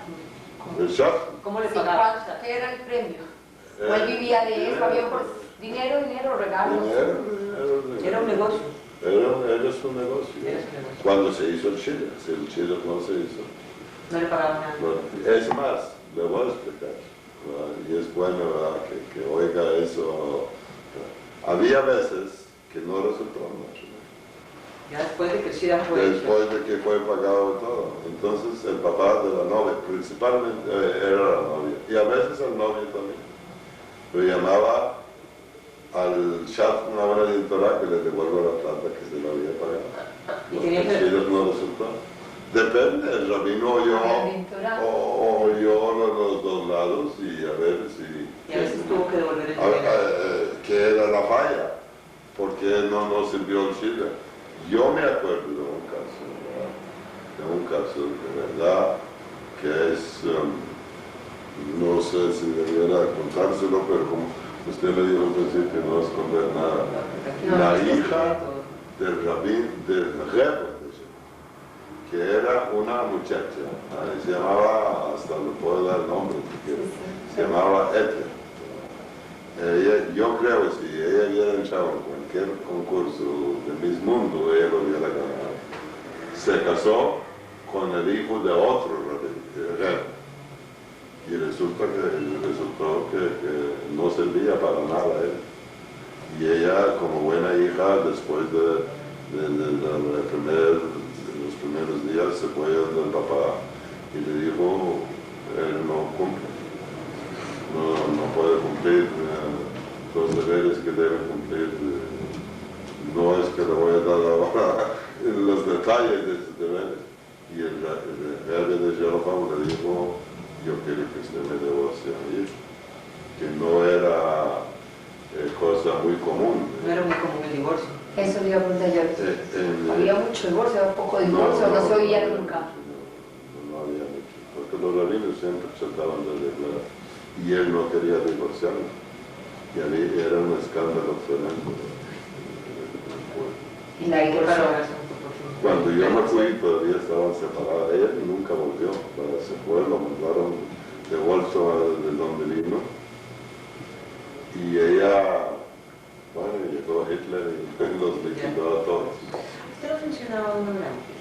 ¿El Shatko? ¿Cómo le Sí, pagaban? ¿qué era el premio? ¿O él vivía de eso? ¿Había por dinero, regalos? Era un negocio. Era su negocio. Cuando se hizo el Chile, si el Chile no se hizo. No le pagaban nada. Bueno, es más, le voy a explicar, ¿verdad? Y es bueno, ¿verdad? que oiga eso. Había veces que no resultó mucho. Ya después de que el SIDA fue Después de que fue pagado todo. Entonces el papá de la novia, principalmente era la novia, y a veces el novio también, lo llamaba al chat una hora de Torah que le devuelva la plata que se le había pagado. Y tenía que... no resultó. Depende, el rabino oyó los dos lados y a ver si... Y a veces tuvo que devolver el dinero. Que era la falla, porque no sirvió el Chile. Yo me acuerdo de un caso, ¿verdad? De un caso de verdad que es, no sé si debiera contárselo, pero como usted me dijo al principio, no esconder nada. La hija del rabín, del Rebbe, que era una muchacha, se llamaba, hasta le puedo dar el nombre si quiere, se llamaba Ethel. Yo creo que si ella hubiera entrado en cualquier concurso de Miss Mundo, ella lo hubiera ganado. Se casó con el hijo de otro rabino, y resultó que no servía para nada él. Y ella, como buena hija, después de los primeros días, se fue donde el papá y le dijo, él no cumple. No puede cumplir los deberes que debe cumplir. No es que le voy a dar ahora los detalles de sus deberes. Y el jefe de Jeroboam le dijo, yo quiero que usted me divorcie a mí, que no era cosa muy común. No era muy común el divorcio. Eso le iba a preguntar yo. ¿Había mucho divorcio, había poco divorcio, no se oía nunca? No había mucho, porque los rabinos siempre trataban de arreglar. Y él no quería divorciarme. Y a mí era un escándalo tremendo. ¿Y la divorció? Cuando yo me fui todavía estaban separadas. Ella nunca volvió. Se fue, lo mandaron de Warsaw, de donde vino. Y ella, bueno, llegó Hitler y los liquidó a todos. Usted lo mencionaba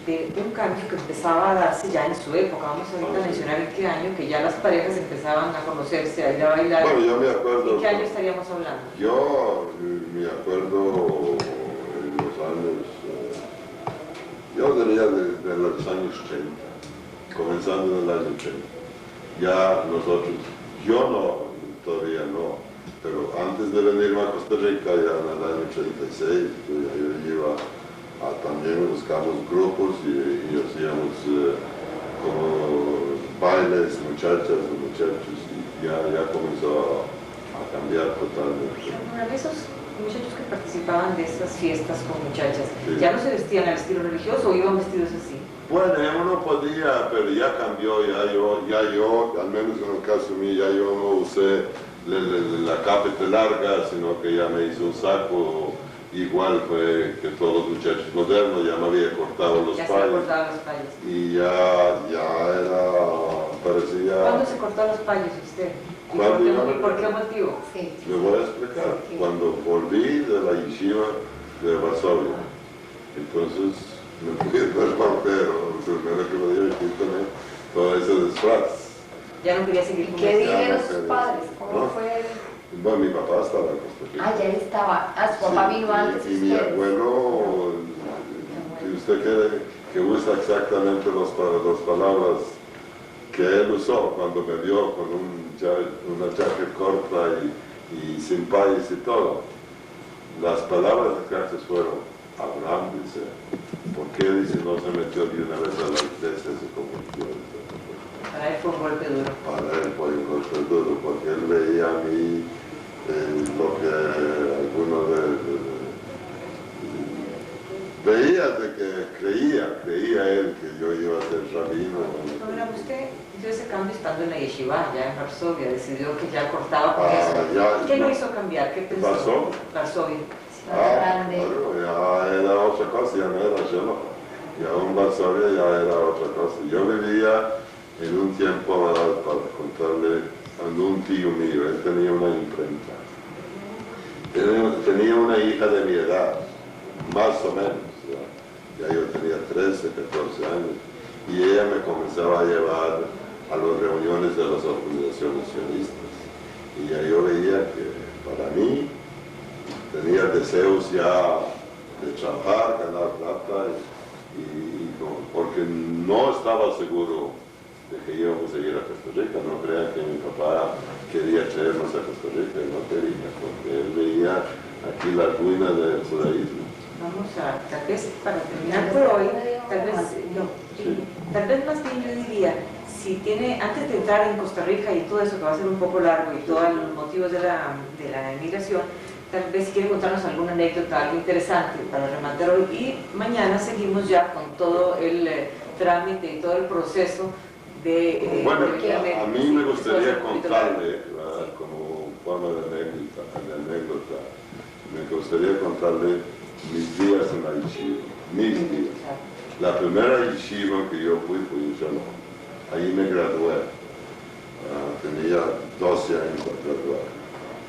de un cambio que empezaba a darse ya en su época, vamos ahorita a mencionar en qué año, que ya las parejas empezaban a conocerse, a ir a bailar. Bueno, yo me acuerdo. ¿En qué año estaríamos hablando? Yo me acuerdo en los años, yo diría de los años 80, comenzando en el año 80. Ya nosotros, yo no, todavía no, pero antes de venirme a Costa Rica, ya en el año 86, yo iba también buscamos grupos y hacíamos como bailes, muchachas y muchachos, y ya comenzó a cambiar totalmente. Alguna vez esos muchachos que participaban de esas fiestas con muchachas, Sí. ¿ya no se vestían al estilo religioso o iban vestidos así? Bueno, uno podía, pero ya cambió, ya yo, al menos en el caso mío, ya yo no usé la capita larga, sino que ya me hice un saco. Igual fue que todos los muchachos modernos, ya me había cortado los Ya se payos. cortaban los payos. Y ya era, parecía... ¿Cuándo se cortó los payos usted? ¿Y por qué motivo? Sí. Le voy a explicar. Sí. Cuando volví de la yeshiva de Varsovia, entonces me fui al barbero, el primero que me dio aquí también, todo ese disfraz. Ya no quería seguir con ¿Qué eso. dijeron no sus sé. padres? ¿Cómo ¿No? fue? Bueno, mi papá estaba en Costa Rica. Ya él estaba. Su papá Sí, vino antes. y mi ustedes. abuelo, si usted que usa exactamente las palabras que él usó cuando me vio con una jacket corta y sin payas y todo. Las palabras exactas fueron: Abraham dice, ¿por qué dice no se metió de una vez a la iglesia? Se convirtió? Para él fue un golpe duro. Para él fue un golpe duro, porque él veía a mí lo que algunos veía de que creía él que yo iba a ser rabino. Ahora usted hizo ese cambio estando en la yeshiva, ya en Varsovia, decidió que ya cortaba con eso. Ya, ¿Qué lo hizo cambiar? ¿Qué pensó? ¿Varsovia? Varsovia. Grande. Claro, ya era otra cosa, ya no era Shalom. Ya en Varsovia ya era otra cosa. Yo vivía en un tiempo, para contarle, en un tío mío, él tenía una imprenta. Tenía una hija de mi edad, más o menos. Ya yo tenía 13, 14 años. Y ella me comenzaba a llevar a las reuniones de las organizaciones sionistas. Y ya yo veía que para mí tenía deseos ya de trabajar, ganar plata, porque no estaba seguro de que íbamos a ir a Costa Rica. No crean que mi papá quería traernos a Costa Rica, no quería, porque él veía aquí la ruina del judaísmo. Vamos a, tal vez para terminar por hoy, tal vez, no, Sí. tal vez más bien yo diría, si tiene, antes de entrar en Costa Rica y todo eso que va a ser un poco largo y todos los motivos de la emigración, tal vez si quiere contarnos alguna anécdota, algo interesante para rematar hoy, y mañana seguimos ya con todo el trámite y todo el proceso de... Bueno, de a mí me gustaría eso va a ser un poquito largo. contarle, como forma de anécdota, me gustaría contarle mis días en la yeshiva, mis días. La primera yeshiva que yo fui en Shalom. Ahí me gradué. Tenía 12 años para graduar.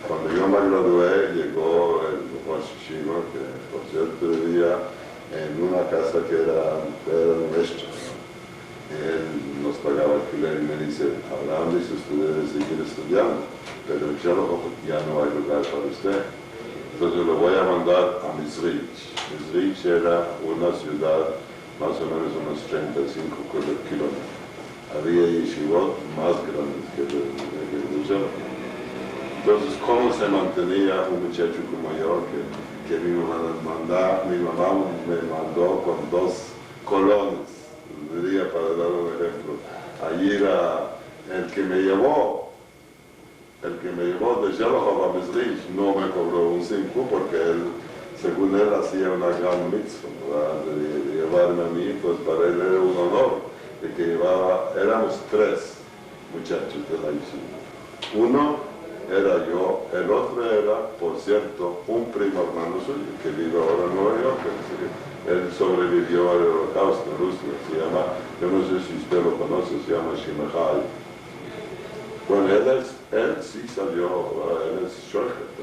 Cuando yo me gradué, llegó el Rosh Yeshiva, que por cierto vivía en una casa que era nuestra. Él nos pagaba alquiler y me dice: Abraham, dice, usted debe seguir estudiando, pero en Shalom ya no hay lugar para usted. Entonces lo voy a mandar a Mizrich. Mizrich era una ciudad más o menos unos 35 kilómetros. Había yeshivot más grandes que el Shalom. Entonces, ¿cómo se mantenía un muchacho como yo que mi mamá me mandó con 2 colones? Diría, para dar un ejemplo. Allí era el que me llevó de Shalom a Mizrich, no me cobró un 5 porque él, según él, hacía una gran mitzvah, de llevarme a mí, pues para él era un honor, de que éramos 3 muchachos de la yeshiva. Uno era yo, el otro era, por cierto, un primo hermano suyo que vive ahora en Nueva York. Él sobrevivió al holocausto en Rusia. Se llama, yo no sé si usted lo conoce, se llama Shimachai. Bueno, él sí salió, él es shortcut,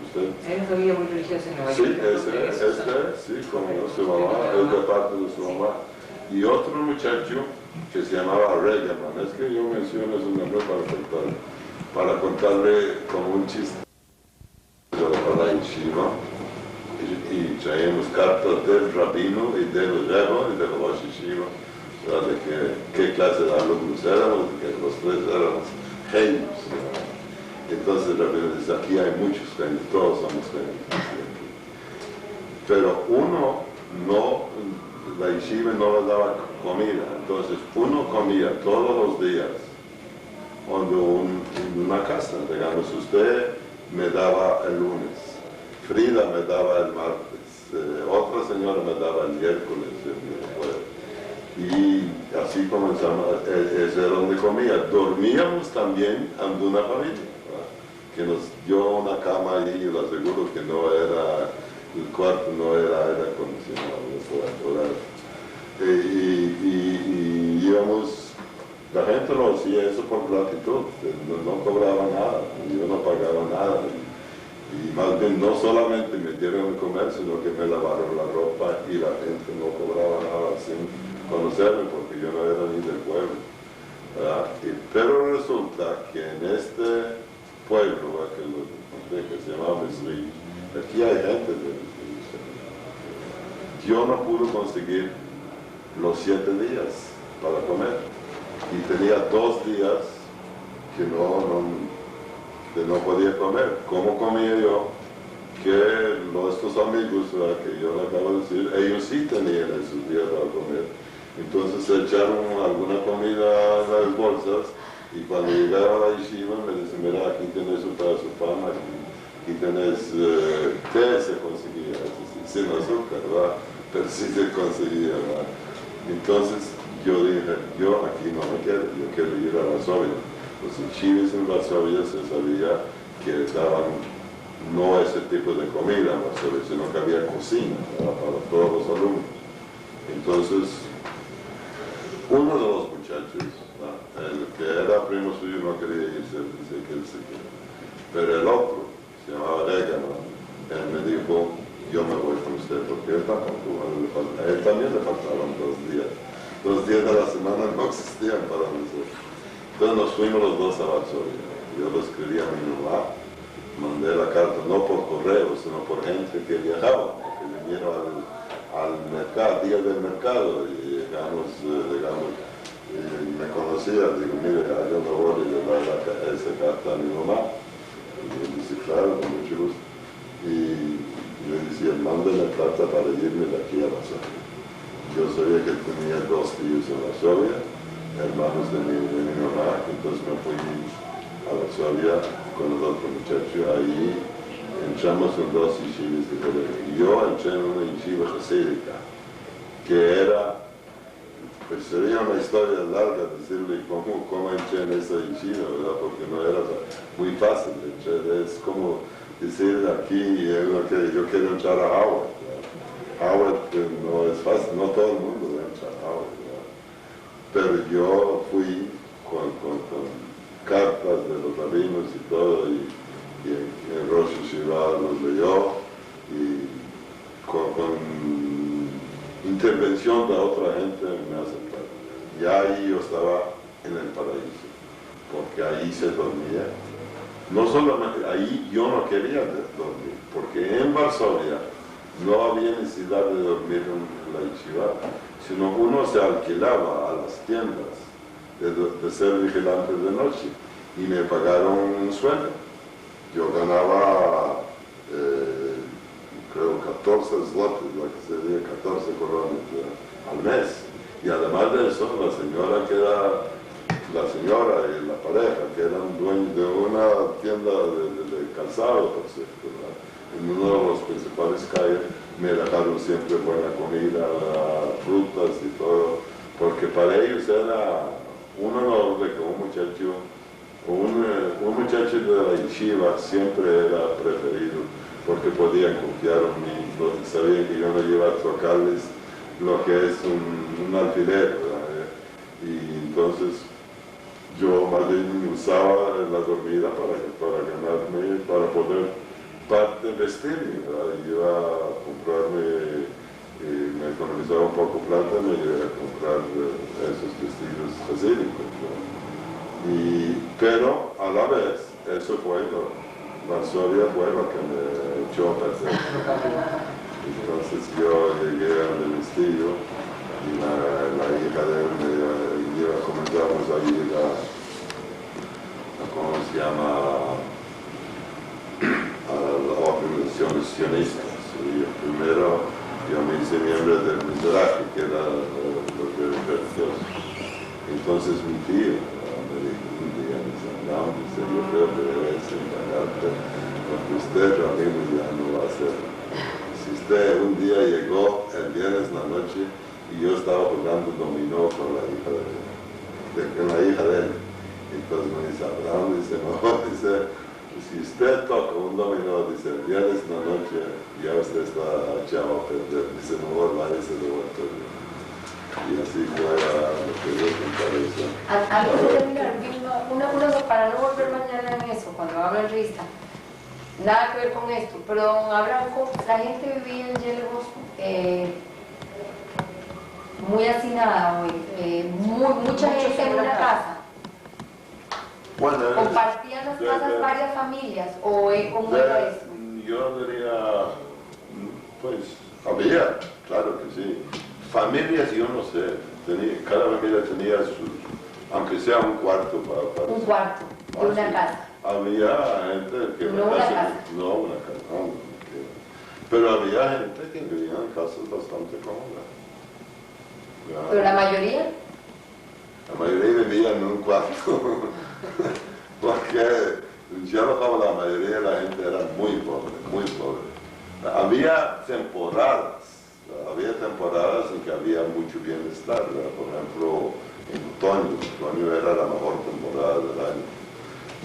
usted. Era una familia muy religiosa en Nueva Sí, York. sí, como su mamá, es de parte de su mamá. Y otro muchacho que se llamaba Regaman, es que yo menciono su nombre para contarle como un chiste para la yeshiva, y traíamos cartas del rabino y del rebo y del Rosh Yeshiva, de qué clase de alumnos éramos, que los tres éramos genios. Entonces el rabino dice, aquí hay muchos genios, todos somos genios. Pero uno no, la yeshiva no le daba comida, entonces uno comía todos los días en una casa, digamos, usted me daba el lunes, Frida me daba el martes, otra señora me daba el miércoles, y así comenzamos, ese era donde comía. Dormíamos también ante una familia, ¿verdad? Que nos dio una cama ahí, y le aseguro que no era, el cuarto no era aire acondicionado, y íbamos, la gente lo hacía eso por gratitud, no cobraba nada, yo no pagaba nada. Y más bien no solamente me dieron de comer, sino que me lavaron la ropa y la gente no cobraba nada sin conocerme porque yo no era ni del pueblo, ¿verdad? Pero resulta que en este pueblo que se llama Misri, aquí hay gente de Misri. Yo no pude conseguir los 7 días para comer y tenía 2 días que no podía comer. ¿Cómo comía yo? Que nuestros amigos, ¿verdad?, que yo le acabo de decir, ellos sí tenían esos días para comer. Entonces se echaron alguna comida en las bolsas y cuando llegaba a la yeshiva me dicen, mira, aquí tenés un pedazo de pan, aquí tenés té, se conseguía, sin azúcar, ¿verdad? Pero sí se conseguía, ¿verdad? Entonces yo dije, yo aquí no me quedo, yo quiero ir a Varsovia. Los yeshivas en Varsovia se sabía que daban no ese tipo de comida en Varsovia, sino que había cocina, ¿verdad?, para todos los alumnos. Entonces, uno de los muchachos, ¿verdad?, el que era primo suyo, no quería irse, dice que él se quedó. Pero el otro, se llamaba Regaman, él me dijo, yo me voy con usted, porque él tampoco, a él también le faltaban 2 días. 2 días de la semana no existían para nosotros. Entonces nos fuimos los dos a Varsovia. Yo lo escribí a mi mamá, mandé la carta no por correo, sino por gente que viajaba, que vinieron al mercado, día del mercado, y llegamos, y me conocía, digo, mire, yo me voy a llevar esa carta a mi mamá. Y él dice, claro, con mucho gusto. Y yo decía, mándame la carta para irme de aquí a Varsovia. Yo sabía que tenía 2 tíos en Varsovia, hermanos de mi mamá, entonces me fui a Varsovia con el otro muchacho. Ahí entramos en 2 yeshivas diferentes. Yo entré en una yeshiva hasídica, que era, pues sería una historia larga decirle cómo entré en esa yeshiva, ¿verdad? Porque no era muy fácil entrar. Es como decir aquí, yo quiero entrar a Howard. Howard no es fácil, no todo el mundo entra a Howard, ¿verdad? Pero yo fui con cartas de los rabinos y todo, y el Rosh Yeshiva los leyó, y con intervención de otra gente me aceptaron. Y ahí yo estaba en el paraíso, porque ahí se dormía. No solamente, ahí yo no quería dormir, porque en Varsovia no había necesidad de dormir en la yeshiva, sino uno se alquilaba a las tiendas de ser vigilante de noche y me pagaron un sueldo. Yo ganaba, creo, 14 zlotys, lo que sería 14 coronas al mes. Y además de eso, la señora y la pareja, que eran dueños de una tienda de calzado, por cierto, ¿verdad?, en uno de los principales calles, me dejaron siempre buena comida, frutas y todo, porque para ellos era un honor de que un muchacho de la yeshiva siempre era preferido, porque podían confiar en mí, porque sabían que yo no iba a tocarles lo que es un alfiler, ¿verdad? Y entonces yo más bien usaba la dormida para ganarme, para poder parte vestirme, ¿verdad? Iba a comprarme, me economizaba un poco plata, me iba a comprar esos vestidos facílicos, pero a la vez, eso fue la historia fue lo que me echó a perder. Entonces yo llegué al vestido y la hija de él comenzamos a ir a ¿cómo se llama? A las organizaciones sionistas. Y primero yo me hice miembro del Mizrahi, que era lo que religioso. Entonces mi tío me dijo un día, no, yo creo que debes encargarte, porque usted realmente ya no va a hacer. Si usted un día llegó el viernes en la noche y yo estaba jugando dominó con la hija de él, entonces me dice, Abraham, dice, no, dice, si usted toca un dominó, dice, el viernes en la noche, ya usted está echado a perder, dice, mejor váyase de vuelta. Y así fue lo que yo contaré. Antes de terminar, una para no volver mañana en eso, cuando habla el revista, nada que ver con esto, pero don Abraham, la gente vivía en Yelgos muy hacinada, mucha gente en una casa. Bueno, ¿Compartían las casas varias familias o cómo era eso? Yo diría, pues, había, claro que sí. Familias, yo no sé, cada familia tenía aunque sea un cuarto para un cuarto de una casa. Había gente que no una casa. No, una casa, no. Pero había gente que vivía en casas bastante cómodas. ¿Pero la mayoría? La mayoría vivía en un cuarto. Porque ya como la mayoría de la gente era muy pobre, muy pobre. Había temporadas en que había mucho bienestar, ¿verdad? Por ejemplo, en otoño era la mejor temporada del año,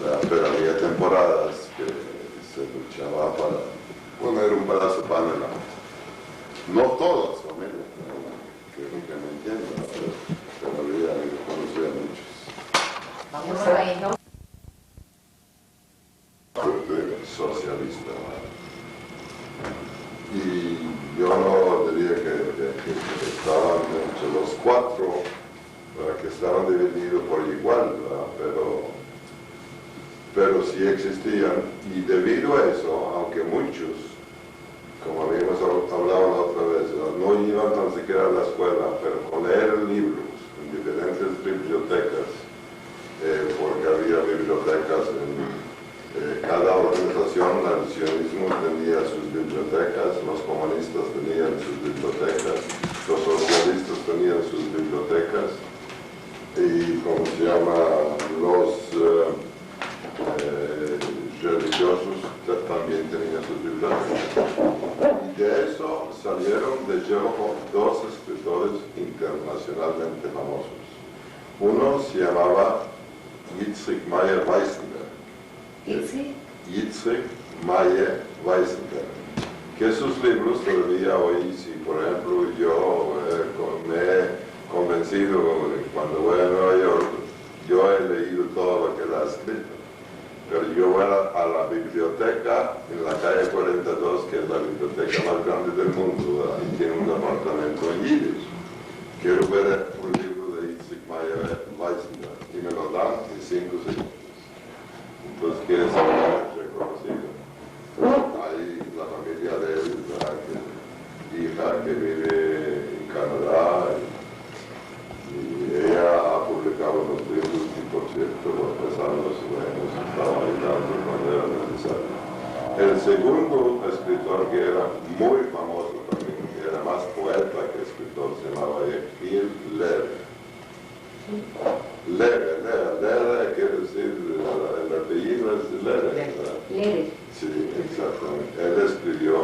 ¿verdad? Pero había temporadas que se luchaba para poner un pedazo de pan en la mesa. No todas familias, que me entiendan, pero había, yo conocía muchos. Vamos a ver, ¿no? Socialista. Y yo no diría que estaban entre los cuatro, que estaban divididos por igual, pero sí existían, y debido a eso, aunque muchos, como habíamos hablado la otra vez, no iban tan siquiera a la escuela, pero con leer libros en diferentes bibliotecas, porque había bibliotecas en cada organización, el sionismo tenía sus bibliotecas, los comunistas tenían sus bibliotecas, los socialistas tenían sus bibliotecas, y como se llama, los religiosos también tenían sus bibliotecas. Y de eso salieron de Yelgov dos escritores internacionalmente famosos. Uno se llamaba Yitzhak Meyer Weisenberg. Yitzhak Meyer Weisenberg, que sus libros todavía hoy, si por ejemplo yo me he convencido cuando voy a Nueva York, yo he leído todo lo que él ha escrito, pero yo voy a la biblioteca en la calle 42, que es la biblioteca más grande del mundo, ¿verdad? Y tiene un departamento en Yiddish. Quiero ver un libro de Yitzhak Meyer Weisenberg y me lo dan en 5 segundos. Entonces quiere ser reconocido. Hay la familia de él, hija que vive en Canadá, y ella ha publicado unos libros y por cierto los pesados buenos estaban ayudando cuando era necesario. El segundo escritor que era muy famoso también, que era más poeta que escritor, se llamaba Yehiel Levi. Lere quiere decir, el apellido es Lere. Lere. Sí, exactamente. Él escribió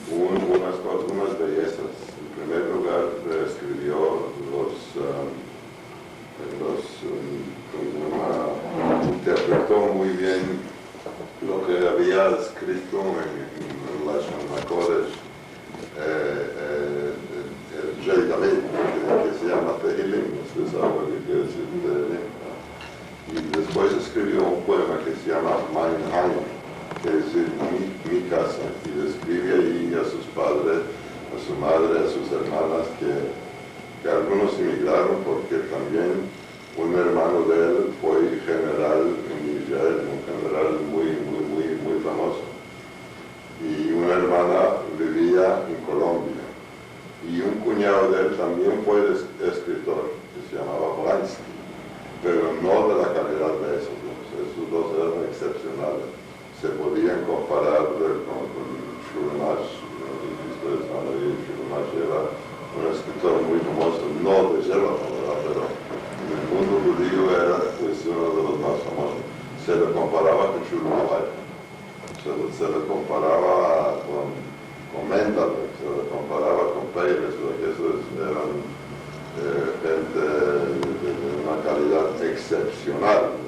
unas bellezas. En primer lugar, escribió interpretó muy bien lo que había escrito en Lashon HaKodesh, el Rey David, que se llama Tehilim, usted sabe lo que quiere decir Tehilim. su madre, a sus hermanas, que algunos emigraron porque también un hermano de él fue general en Israel, un general muy famoso. Y una hermana vivía en Colombia. Y un cuñado de él también fue escritor, que se llamaba Polanski, pero no de la calidad de esos dos. Esos dos eran excepcionales. Se podían comparar con Shulamash, ustedes van a ver, Shulamash era un escritor muy famoso, no de Sherlock, pero en el mundo judío era pues, uno de los más famosos. Se le comparaba con Shulamash, se le comparaba con Mendelssohn, se le comparaba con Pérez, porque esos eran gente de una calidad excepcional.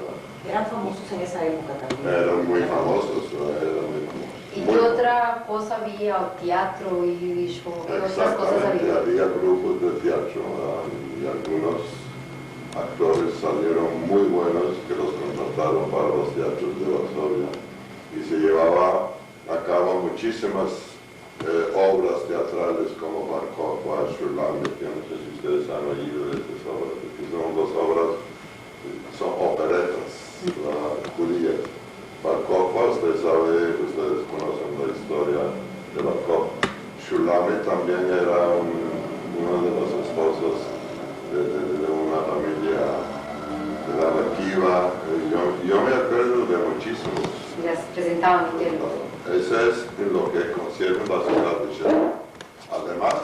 Eran famosos en esa época también. Eran muy famosos, eran muy famosos. ¿Y qué otra cosa había? ¿O teatro y show? ¿Qué otras cosas Exactamente, había? había grupos de teatro, y algunos actores salieron muy buenos que los contrataron para los teatros de Varsovia. Y se llevaba a cabo muchísimas obras teatrales como Barkov, Schurlamit, que no sé si ustedes han oído de estas obras, que son dos obras, son operetas judías. Barkov, ustedes conocen la historia de Barkov. Schurlamit también era uno de los esposos de una familia de la Kiva. Yo me acuerdo de muchísimos. Las presentaban en tiempo. Eso es en lo que concierne la ciudad de Sherlock. Además,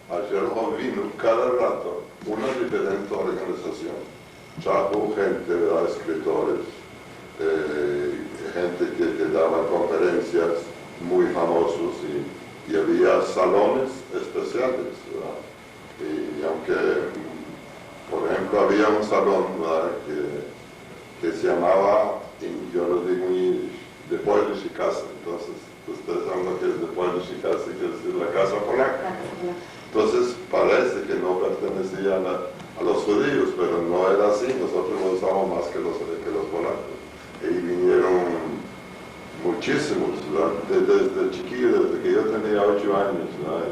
a Sherlock vino cada rato una diferente organización. Trajo gente, escritores, gente que daba conferencias muy famosos y había salones especiales, ¿verdad? Y aunque, por ejemplo, había un salón, ¿verdad?, que se llamaba, yo lo digo en yiddish, de Polish casa. Entonces, ustedes saben lo que es de Polish casa, que es la casa polaca. Entonces, parece que no pertenecían a los judíos, pero no era así. Nosotros lo usamos más que los polacos. Y vinieron muchísimos, desde chiquillo, desde que yo tenía 8 años, ¿no?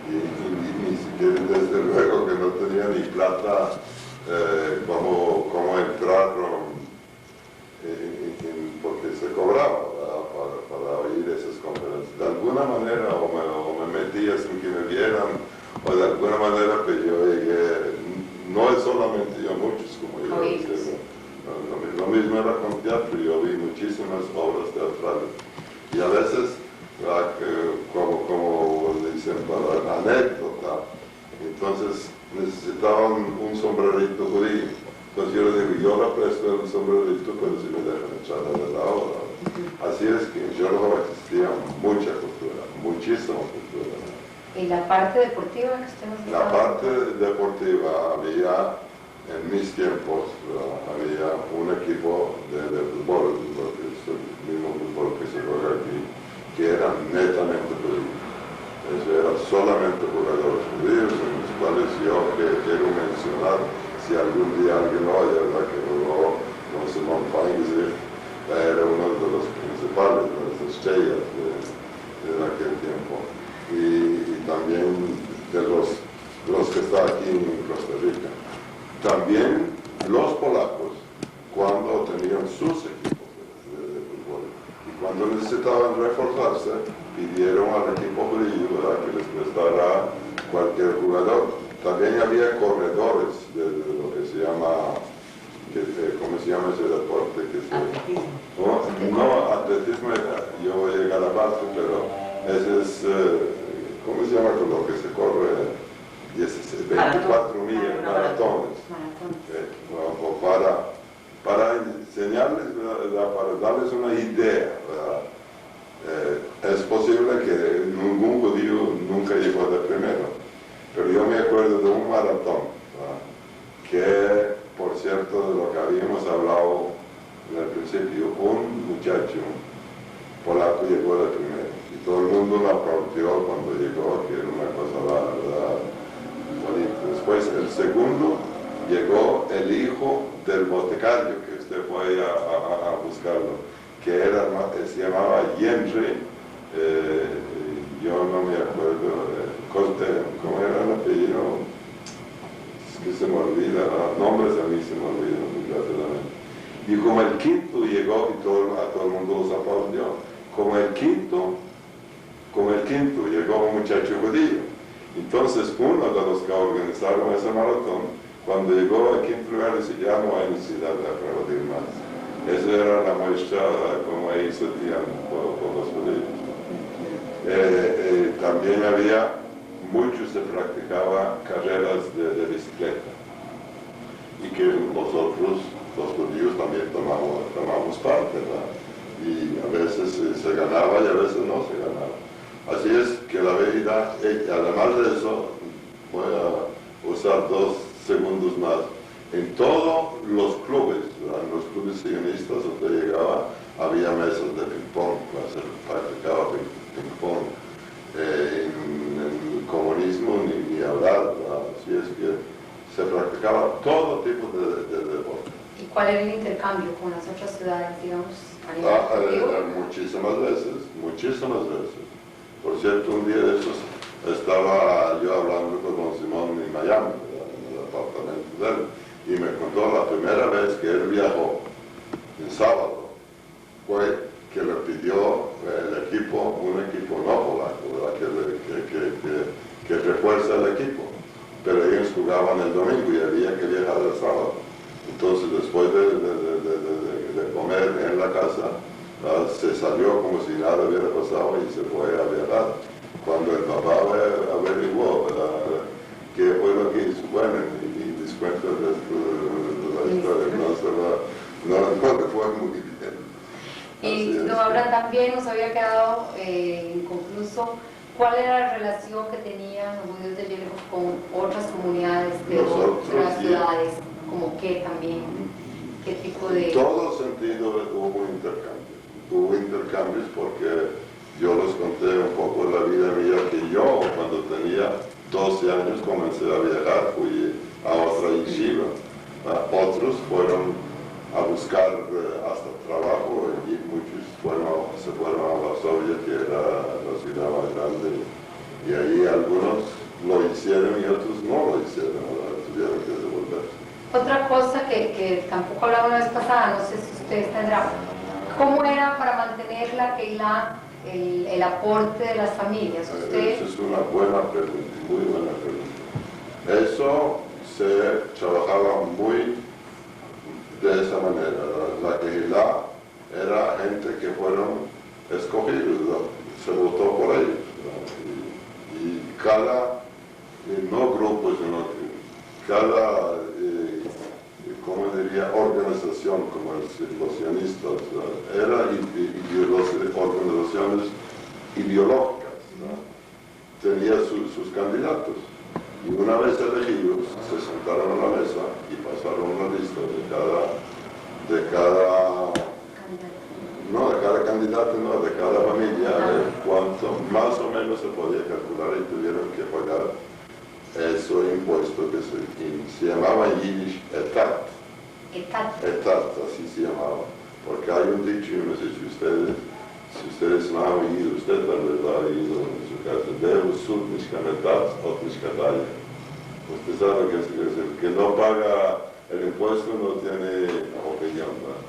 Y ni siquiera, desde luego, que no tenía ni plata como entrar porque se cobraba para oír esas conferencias. De alguna manera, o me metía sin que me vieran, o de alguna manera que yo llegué, no es solamente yo, muchos como yo. Lo mismo era con teatro, yo vi muchísimas obras teatrales. Y a veces, como dicen, para la anécdota, entonces necesitaban un sombrerito judío. Entonces yo le digo, yo le presto el sombrerito, pero si me dejan echar de la obra. Así es que en Sherlock existía mucha cultura, muchísima cultura. ¿Y la parte deportiva que usted nos La parte deportiva había, en mis tiempos, había un equipo de fútbol, el mismo fútbol que se juega aquí, que era netamente judío. Eso era solamente jugadores judíos, en los cuales yo quiero mencionar, si algún día alguien lo oye, ¿verdad?, que jugó con Simón Feinzig, era uno de los principales, de las estrellas de aquel tiempo. Y también de los que están aquí en Costa Rica. También los polacos, cuando tenían sus equipos de fútbol, y cuando necesitaban reforzarse, pidieron al equipo judío, ¿verdad?, que les prestara cualquier jugador. También había corredores de lo que se llama, ¿cómo se llama ese deporte? Atletismo. No, atletismo, yo voy a llegar a parte, pero ese es, ¿cómo se llama con lo que se corre? 24 millas, maratones. Para enseñarles, ¿verdad?, para darles una idea, ¿verdad? Es posible que ningún judío nunca llegó de primero. Pero yo me acuerdo de un maratón, ¿verdad?, que, por cierto, de lo que habíamos hablado en el principio, un muchacho polaco llegó de primero. Y todo el mundo lo aplaudió cuando llegó, que era una cosa, ¿verdad?, bonita. Después, el segundo, llegó el hijo del boticario, que usted fue a buscarlo, que se llamaba Henry, yo no me acuerdo rabino, es que se me olvida, los nombres a mí se me olvidan muy rápidamente. Y como el quinto llegó y a todo el mundo los aplaudió, como el quinto llegó un muchacho judío. Entonces uno de los que organizaron ese maratón, cuando llegó al quinto lugar, dice, ya no hay necesidad de aplaudir más. Esa era la muestra como ahí se sentían por los judíos. También se practicaba carreras de bicicleta. Y que nosotros, los judíos, también tomamos parte, ¿verdad? Y a veces se ganaba y a veces no se ganaba. Así es que la verdad, además de eso, voy a usar 2 segundos más. En todos los clubes, ¿verdad? En los clubes sionistas donde llegaba, había mesas de ping-pong, se practicaba ping-pong. En el comunismo ni hablar, ¿verdad? Así es que se practicaba todo tipo de deporte. ¿Y cuál era el intercambio con las otras ciudades, digamos? Muchísimas veces. Por cierto, un día de esos estaba yo hablando con don Simón en Miami, en el apartamento de él, y me contó la primera vez que él viajó, en sábado, fue que le pidió un equipo no polaco, que refuerza el equipo, pero ellos jugaban el domingo y había que viajar el sábado. Entonces, después de comer en la casa, se salió como si nada hubiera pasado y se fue a viajar. Cuando el papá averiguó qué fue lo que hizo, bueno, y descuento de la historia, no le fue muy bien. Y don Abraham, también nos había quedado inconcluso cuál era la relación que tenían los judíos de Jericó con otras comunidades de otras ciudades, como qué también, qué tipo de... En todo sentido hubo intercambios. Hubo intercambios porque yo les conté un poco de la vida mía, que yo cuando tenía 12 años comencé a viajar, fui a otra yeshiva. Otros fueron a buscar hasta trabajo y muchos se fueron a Varsovia, que era la ciudad más grande, y ahí algunos lo hicieron y otros no lo hicieron, tuvieron que devolverse. Otra cosa que tampoco hablamos la vez pasada, no sé si ustedes tendrán, ¿cómo era para mantener la Keilah, el aporte de las familias? Esa es una buena pregunta, muy buena pregunta. Eso se trabajaba muy de esa manera. La Keilah era gente que fueron escogidos, ¿no? Se votó por ellos, ¿no? Y cada, no grupo, sino cada, ¿cómo diría?, organización, como los sionistas, ¿no? Eran organizaciones ideológicas, ¿no? Tenía sus candidatos. Y una vez elegidos, se sentaron a la mesa y pasaron una lista de cada candidato, no, de cada familia, de cuánto más o menos se podía calcular y tuvieron que pagar ese impuesto que se llamaba en Yiddish etat. Etat, así se llamaba. Porque hay un dicho, yo no sé si ustedes no han oído, usted tal vez lo ha oído en su casa, Deus sub nishkanetat ot nishkataya. Usted sabe que el que no paga el impuesto no tiene opinión, ¿verdad?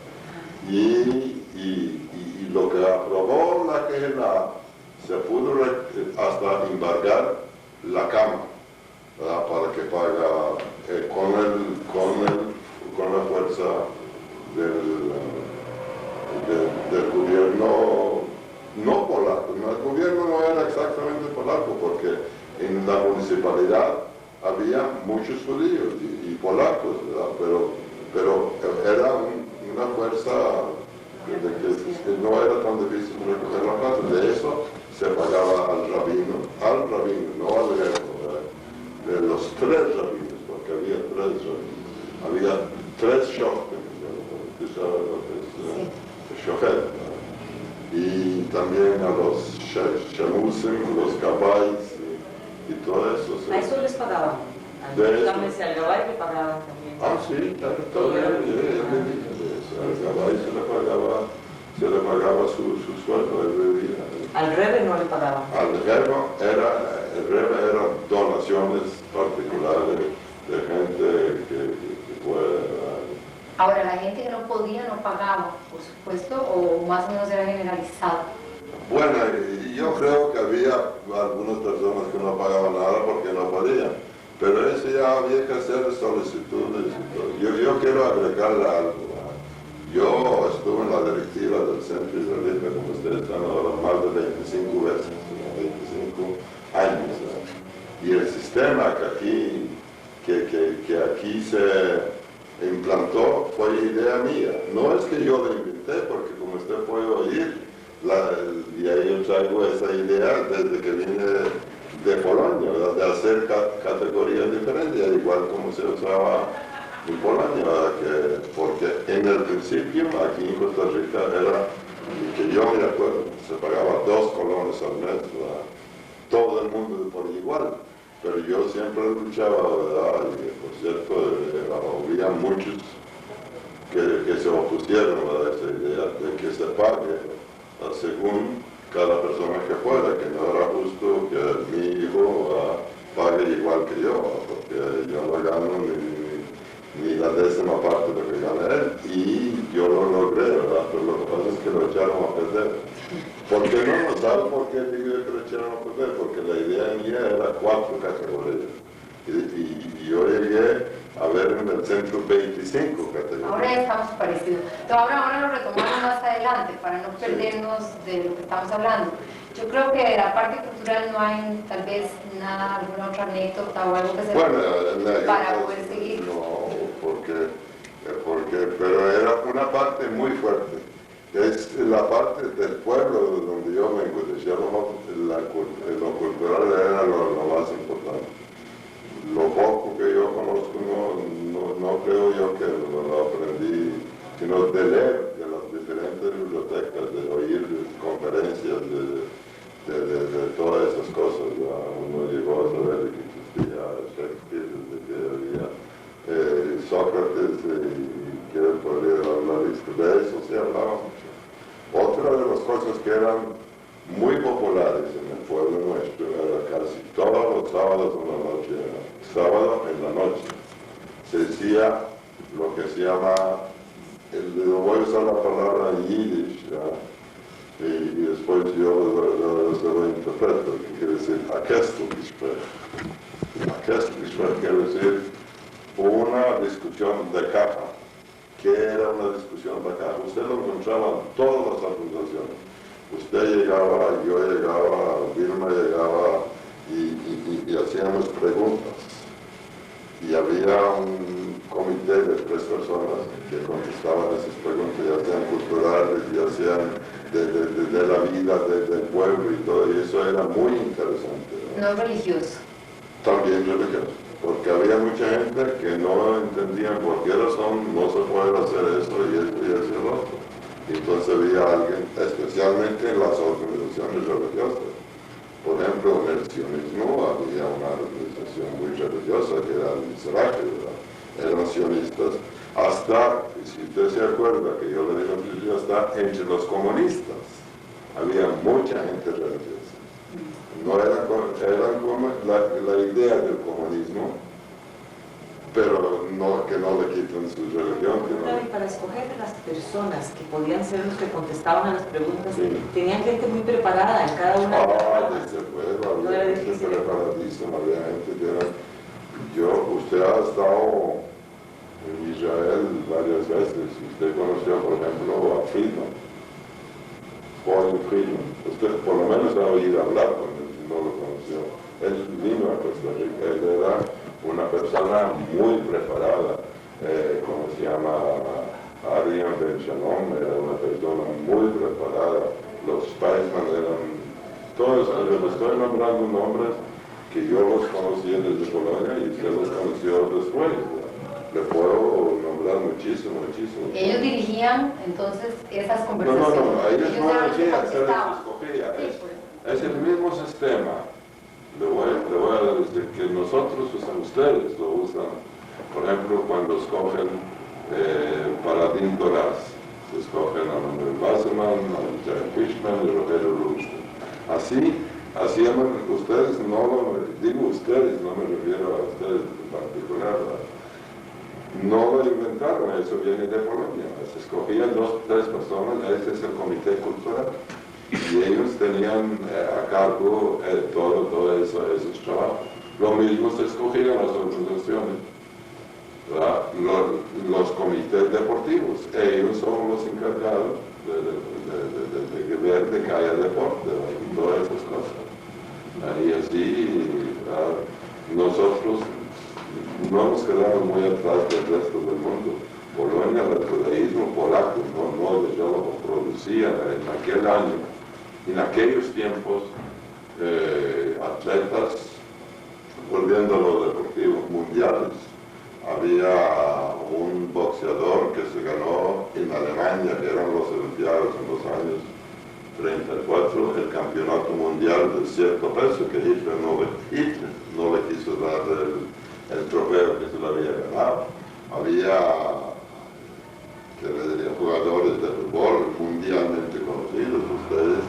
Y lo que aprobó la Keilah, se pudo hasta embargar la cama, ¿verdad? Para que paga con la fuerza del gobierno no polaco. El gobierno no era exactamente polaco, porque en la municipalidad había muchos judíos y polacos, ¿verdad? Pero era una fuerza que no era tan difícil recoger la plata. De eso se pagaba al rabino, no al jefe, de los 3 rabinos, porque había 3 rabinos. Había 3 shoftim, ¿usted sabe lo que es shofet? Y también a los shamusim, los gabais y todo eso. A eso les pagaban. Llámese al gabay que pagaban también. Sí, claro, todo al gabay se le pagaba su sueldo, él vivía. Al rebe no le pagaban. Al rebe eran donaciones prácticamente. no pagaba, por supuesto, o más o menos era generalizado. Bueno, yo creo que había algunas personas que no pagaban nada porque no podían, pero eso ya había que hacer solicitudes y todo. Yo quiero agregarle algo. Yo estuve en la directiva del Centro Israelita, como ustedes están ahora, más de 25 veces, 25 años. Y el sistema que aquí se implantó fue idea mía. No es que yo lo inventé, porque como usted puede oír, y ahí yo traigo esa idea desde que vine de Polonia, ¿verdad? De hacer categorías diferentes, igual como se usaba en Polonia, porque en el principio aquí en Costa Rica era, que yo me acuerdo, se pagaba 2 colones al mes, ¿verdad? Todo el mundo por igual, pero yo siempre luchaba, ¿verdad? Y por cierto, había muchos que se opusieron a esa idea de que se pague según cada persona que pueda, que no era justo que mi hijo pague igual que yo, porque yo no gano ni la 10ª parte de lo que gana él, y yo lo logré, ¿verdad? Pero lo que pasa es que lo echaron a perder. ¿Por qué no? ¿Sabe por qué digo que lo echaron a perder? Porque la idea mía era 4 categorías. Y yo llegué a ver en el centro 25 categorías. Ahora ya estamos parecidos. Ahora lo retomamos más adelante para no perdernos de lo que estamos hablando. Yo creo que de la parte cultural no hay tal vez nada, alguna otra anécdota o algo que se para poder seguir. No, pero era una parte muy fuerte. Es la parte del pueblo de donde yo vengo, de Sherlock, lo cultural era lo más importante. Lo poco que yo conozco no creo yo que lo aprendí, sino de leer de las diferentes bibliotecas, de oír conferencias, de todas esas cosas. ¿Ya? Uno llegó a saber que existía Shakespeare, de que había Sócrates, y que podría dar la lista. De eso se hablaba mucho. Otra de las cosas que eran muy populares en el pueblo nuestro era casi todos los sábados en la noche, sábado en la noche, se decía lo que se llama, voy a usar la palabra en Yiddish, y después yo lo interpreto, que quiere decir Akestelgespräch. Akestelgespräch quiere decir una discusión de caja. ¿Qué era una discusión de caja? Usted lo encontraba en todas las organizaciones. Usted llegaba, yo llegaba, Vilma llegaba y hacíamos preguntas. Y había un comité de 3 personas que contestaban esas preguntas, ya sean culturales, ya sean de la vida del pueblo y todo, y eso era muy interesante. No religioso. También religioso, porque había mucha gente que no entendía por qué razón no se puede hacer esto y esto y eso y lo otro. Entonces había alguien, especialmente en las organizaciones religiosas. Por ejemplo, en el sionismo había una organización muy religiosa que era el Mizrahi, ¿verdad? Eran sionistas. Hasta, si usted se acuerda que yo le dije, hasta entre los comunistas había mucha gente religiosa. No eran como la idea del comunismo, pero no, que no le quiten su religión. Y para escoger las personas que podían ser los que contestaban a las preguntas, sí, tenían gente muy preparada en cada una de las preguntas. Desde luego, había gente preparadísima, había gente que era... Usted ha estado en Israel varias veces, usted conoció, por ejemplo, a Friedman, Paul Friedman. Usted por lo menos ha oído hablar con él, si no lo conoció. Él vino a Costa Rica, él era una persona muy preparada, como se llama Arian Ben Shalom, era una persona muy preparada. Los Weizmann eran todos, les estoy nombrando nombres que yo los conocía desde Polonia y usted los conoció después. Le puedo nombrar muchísimo. Ellos dirigían entonces esas conversaciones. No, ellos no dirigían, se les escogía. Es el mismo sistema. Le voy a decir que nosotros, ustedes lo usan, por ejemplo, cuando escogen para Dintoras, escogen a Manuel Wasserman, a Jared Fishman y a Rogelio Rubinstein. Así ustedes, no me refiero a ustedes en particular, no lo inventaron, eso viene de Polonia. Se escogían 2 o 3 personas, ese es el comité cultural, y ellos tenían a cargo todo esos trabajos. Lo mismo se escogían las organizaciones, ¿verdad? Los comités deportivos, ellos son los encargados de ver de que haya deporte, ¿verdad? Y todas esas cosas. Y así, ¿verdad? Nosotros no nos quedamos muy atrás del resto del mundo. Polonia, el judaísmo polaco, no yo lo producía en aquel año, en aquellos tiempos, atletas, volviendo a los deportivos mundiales. Había un boxeador que se ganó en Alemania, que eran los olimpiados en los años 34, el campeonato mundial del cierto peso, que Hitler no le quiso dar el trofeo que se le había ganado. Había jugadores de fútbol mundialmente conocidos. Ustedes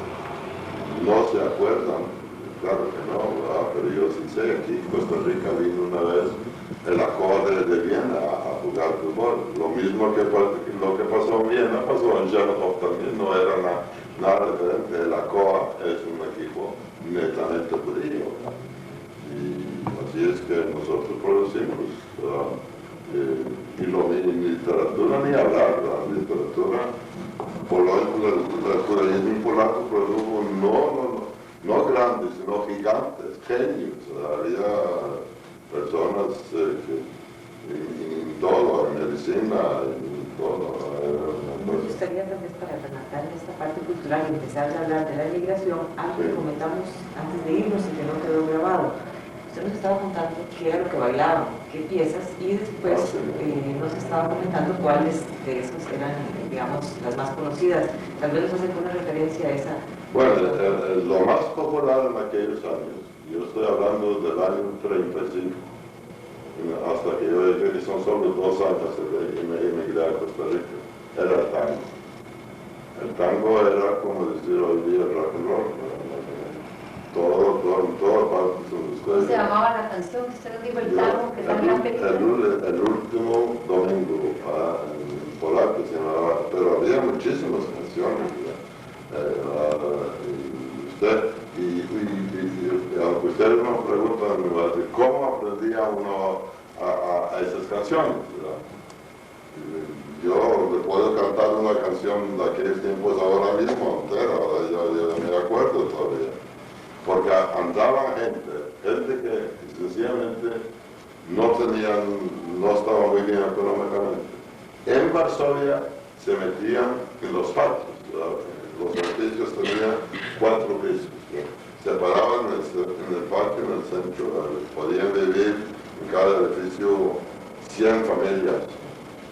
no se acuerdan, claro que no, ¿verdad? Pero yo sí sé, aquí en Costa Rica vino una vez el ACOA de Viena a jugar fútbol. Lo mismo que lo que pasó en Viena pasó en Chernobyl también, no era nada diferente. El ACOA es un equipo netamente judío. Y así es que nosotros producimos, ¿verdad? Y en literatura ni hablar, ¿verdad? En literatura, el judaísmo polaco produjo no grandes, sino gigantes, genios. Había personas en todo, en medicina, en todo. Me gustaría tal vez para rematar esta parte cultural y empezar a hablar de la migración, algo que comentamos antes de irnos y que no quedó grabado. Usted nos estaba contando qué era lo que bailaban, qué piezas, y después nos estaba comentando cuáles de esos eran, digamos, las más conocidas. Tal vez nos hace una referencia a esa. Bueno, lo más popular en aquellos años, yo estoy hablando del año 35, hasta que yo llegué, que son solo 2 años que me emigré a Costa Rica, era el tango. El tango era, como decir hoy día, el rock and roll. En todas partes donde ustedes. ¿Cómo se llamaba la canción que usted nos dijo, el tango, que salió en la película? El último domingo, en polaco se llamaba, pero había muchísimas canciones. Aunque ustedes me preguntan, ¿cómo aprendía uno a esas canciones? ¿Verdad? Yo le puedo cantar una canción de aquellos tiempos ahora mismo entera, yo me acuerdo todavía. Porque andaba gente que sencillamente no estaba muy bien económicamente. En Varsovia se metían en los patios, ¿verdad? Los edificios tenían 4 pisos, ¿verdad? Se paraban en el patio, en el centro, ¿verdad? Podían vivir en cada edificio 100 familias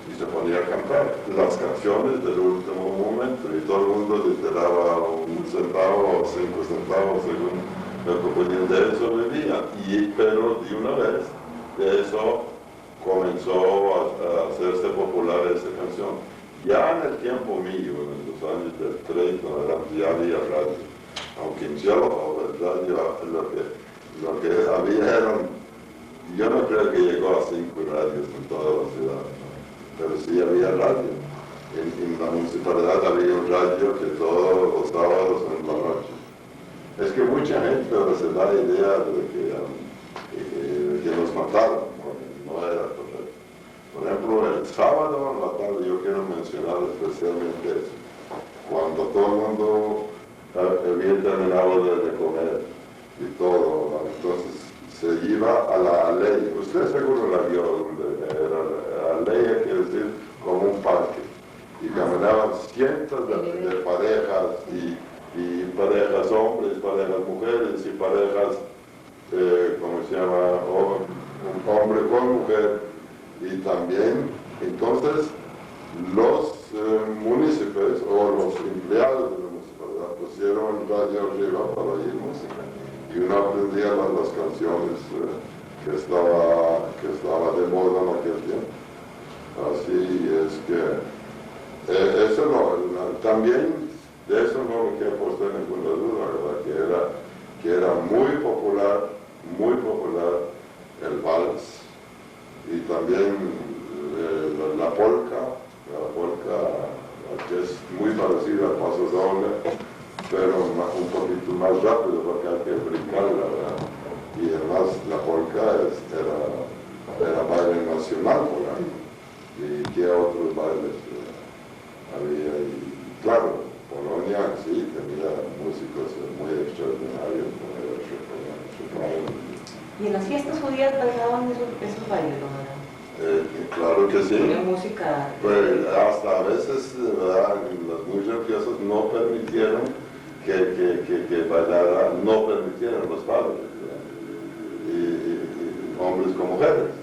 y se ponía a cantar las canciones del último momento y todo el mundo les daba 1 centavo o 5 centavos según lo que ponían. De eso vivían, pero de una vez de eso comenzó a hacerse popular esa canción. Ya en el tiempo mío, en los años del 30, ya había radio, aunque en Chernobyl el radio lo que había eran, yo no creo que llegó a 5 radios en toda la ciudad, ¿no? Pero sí había radio. En la municipalidad había un radio que todos los sábados en la noche. Es que mucha gente se da la idea de que nos mataron, no era correcto. Por ejemplo, el sábado en la tarde yo quiero mencionar especialmente eso. Cuando todo el mundo había terminado de comer y todo, ¿no? Entonces se iba a la ley. Usted seguro la vio, la ley quiere decir como un parque. Y caminaban cientos de parejas y parejas hombres, parejas mujeres y parejas, ¿cómo se llama? Hombre con mujer. Y también, entonces, los municipios o los empleados de la municipalidad pusieron radio arriba para oír música. Y uno aprendía las canciones que estaba de moda en aquel tiempo. Así es que eso también de eso no me queda puesto ninguna duda, ¿verdad? Que era muy popular el vals y también parecido al paso doble, pero un poquito más rápido porque hay que brincarla, ¿verdad? Y además la polka era baile nacional por ahí. ¿Y qué otros bailes había? Y claro, Polonia sí tenía músicos muy extraordinarios, como era Chopin. ¿Y en las fiestas judías bailaban esos bailes, ¿no? Claro que sí. Tenía música. Pues hasta a veces, ¿verdad? Las muchas fiestas no permitieron que bailara, no permitieron los padres, y hombres como mujeres.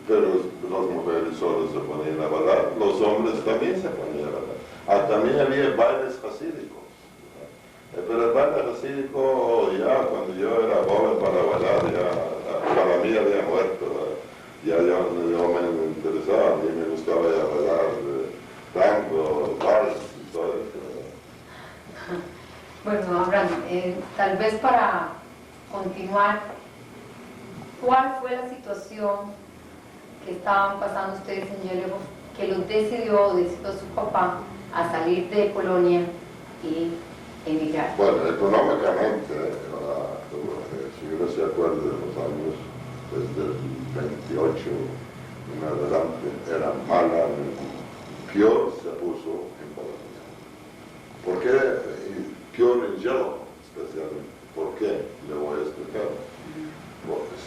Pero las mujeres solo se ponían a bailar, los hombres también se ponían a bailar. También había bailes hasídicos. Pero el baile hasídico, ya cuando yo era joven para bailar, ya para mí había muerto. Ya yo me interesaba, a mí me gustaba ya bailar tango, vals y todo eso. Bueno, Abraham, tal vez para continuar, ¿cuál fue la situación que estaban pasando ustedes en Yelevo que los decidió su papá a salir de Polonia y emigrar? Bueno, económicamente, si uno se acuerda de los años desde el 28 en adelante, era mala, peor se puso en Polonia. ¿Por qué? Peor en Yelevo, especialmente. ¿Por qué? Le voy a explicar.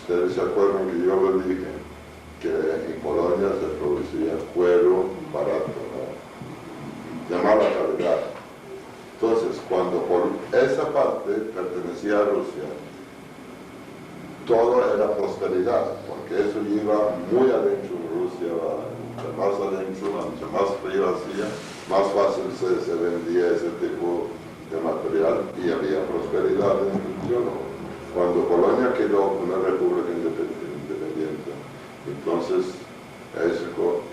Ustedes se acuerdan que yo les dije que en Polonia se producía cuero barato, ¿no? De mala calidad. Entonces, cuando por esa parte pertenecía a Rusia, todo era prosperidad, porque eso iba muy adentro en Rusia, más adentro, mucho más frío hacía, más fácil se vendía ese tipo de material y había prosperidad en el Yelevo. Cuando Polonia quedó una república independiente, entonces eso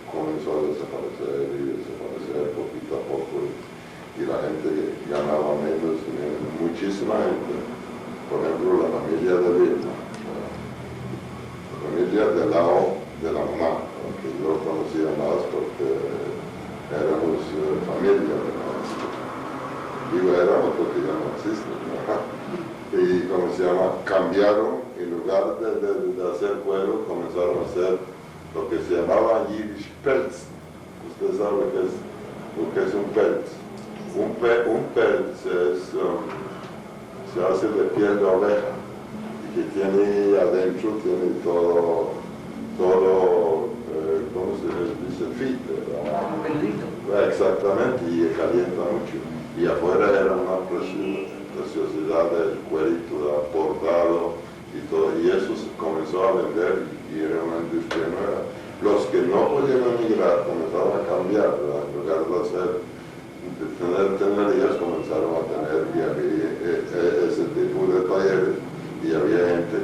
comenzó a desaparecer y desaparecer poquito a poco, y la gente ganaba menos, muchísima gente. Por ejemplo, la familia de Vilma, la familia del lado de la mamá, que yo conocía más porque éramos familia, digo éramos porque ya no existe, ¿no? Y como se llama, cambiaron, en lugar de hacer cuero, comenzaron a hacer lo que se llamaba Yiddish pelz. Usted sabe lo que es un pelz. Un pelz se hace de piel de oveja y que tiene adentro, tiene todo ¿cómo se dice? Fite, ¿verdad? Un peludito. Exactamente, y calienta mucho. Y afuera era una preciosidad del cuerito bordado y todo, y eso se comenzó a vender y era una industria nueva. Los que no podían emigrar comenzaron a cambiar, ¿verdad? En lugar de tener ellas, comenzaron a tener y había ese tipo de talleres, y había gente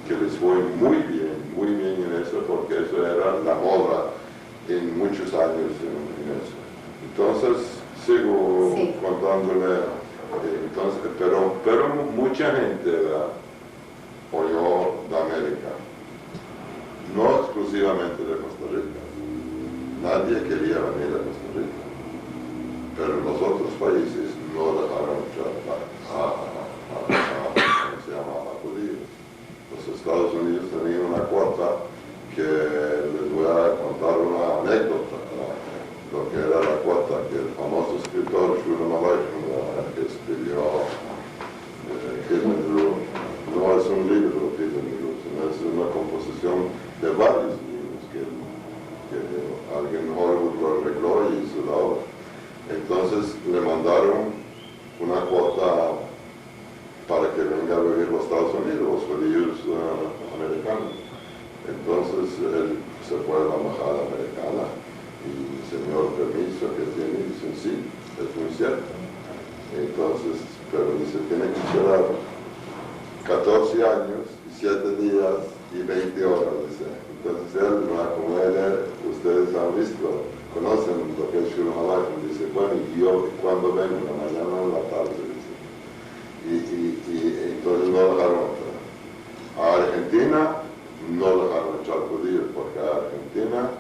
que les fue muy bien en eso, porque eso era la moda en muchos años en eso. Entonces, sigo contándole, pero mucha gente, ¿verdad?, oyó de América, no exclusivamente de Costa Rica. Nadie quería venir a Costa Rica, pero los otros países no dejaron entrar a judíos. Los Estados Unidos tenían una cuota que les voy a contar una anécdota, ¿verdad? Lo que era la cuota que el famoso escritor Shlomo Aleichem, que escribió Hidden Jew, no es un libro Hidden Jew, sino es una composición de varios libros que alguien en Hollywood lo arregló y hizo la obra. Entonces le mandaron una cuota para que venga a vivir a los Estados Unidos, los judíos americanos. Entonces él se fue a la embajada americana y señor, permiso que tiene, dice sí, es muy cierto. Entonces, pero dice, tiene que esperar 14 años, 7 días y 20 horas, dice. Entonces él, como él, ustedes han visto, conocen lo que es Shlomo Aleichem, dice, bueno, y yo cuando vengo, en la mañana o en la tarde, dice. Y entonces no dejaron entrar. A Argentina no dejaron echar judíos, porque a Argentina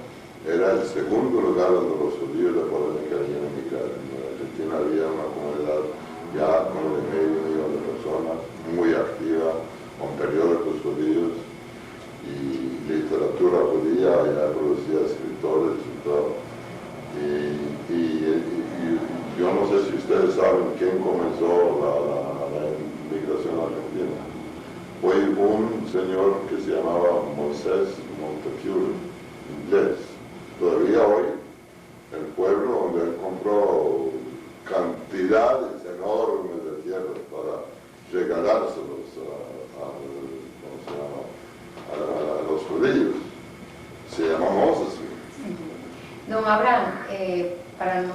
era el segundo lugar donde los judíos de Polonia querían emigrar. En Argentina había una comunidad ya con medio millón de personas, muy activa, con periódicos judíos y literatura judía, ya producía escritores y todo. Y yo no sé si ustedes saben quién comenzó la inmigración argentina. Fue un señor que se llamaba Moisés Montefiore, inglés. Todavía hoy, el pueblo donde él compró cantidades enormes de tierras para regalárselos a los judíos. Se llama Moses. Don Abraham, para no...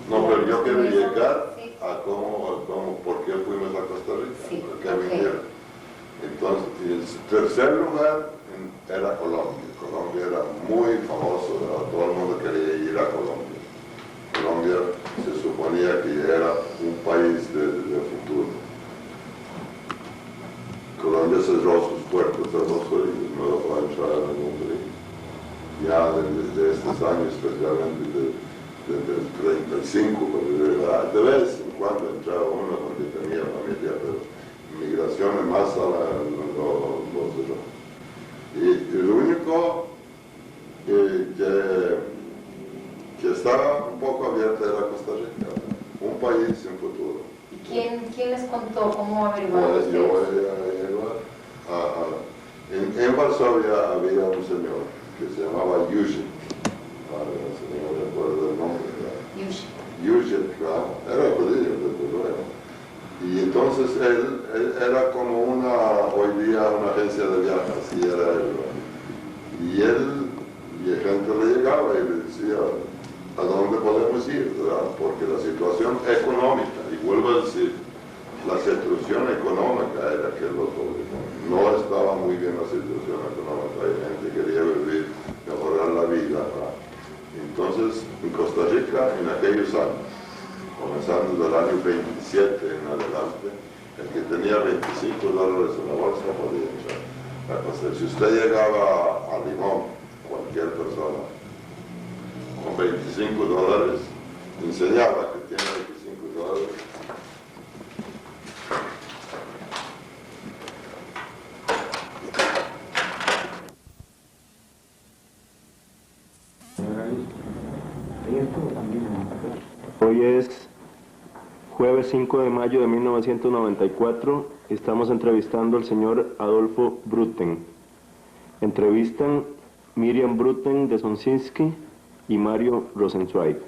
No, pero yo quiero llegar a cómo, por qué fuimos a Costa Rica, Sí, por qué ok. vinieron. Entonces, y el tercer lugar era Colombia. Colombia era muy famoso, ¿verdad? Todo el mundo quería ir a Colombia. Colombia se suponía que era un país de futuro. Colombia cerró sus puertos a los judíos, no lo va a entrar a ningún país. Ya desde estos años, especialmente desde el 35, de vez en cuando entraba uno porque tenía familia, pero migración en masa lo cerró. Y el único que estaba un poco abierto era Costa Rica, un país sin futuro. ¿Y quién les contó? ¿Cómo averiguaron Pues yo ustedes? en Varsovia había un señor que se llamaba Eugene, si no me recuerdo el nombre, Eugene, claro, era judío, desde luego. Y entonces él era como hoy día una agencia de viajes, así era él. Y gente le llegaba y le decía, ¿a dónde podemos ir? ¿Verdad? Porque la situación económica, y vuelvo a decir, la situación económica era que no estaba muy bien la situación económica, la gente quería vivir, mejorar la vida, ¿verdad? Entonces, en Costa Rica, en aquellos años, comenzando del año 27 en adelante, el que tenía $25 en la bolsa podía entrar. Si usted llegaba a Limón, cualquier persona, con $25, enseñaba que tiene $25. Hoy es jueves 5 de mayo de 1994. Estamos entrevistando al señor Adolfo Brüten. Entrevistan Miriam Brüten de Sonsinski y Mario Rosenzweig.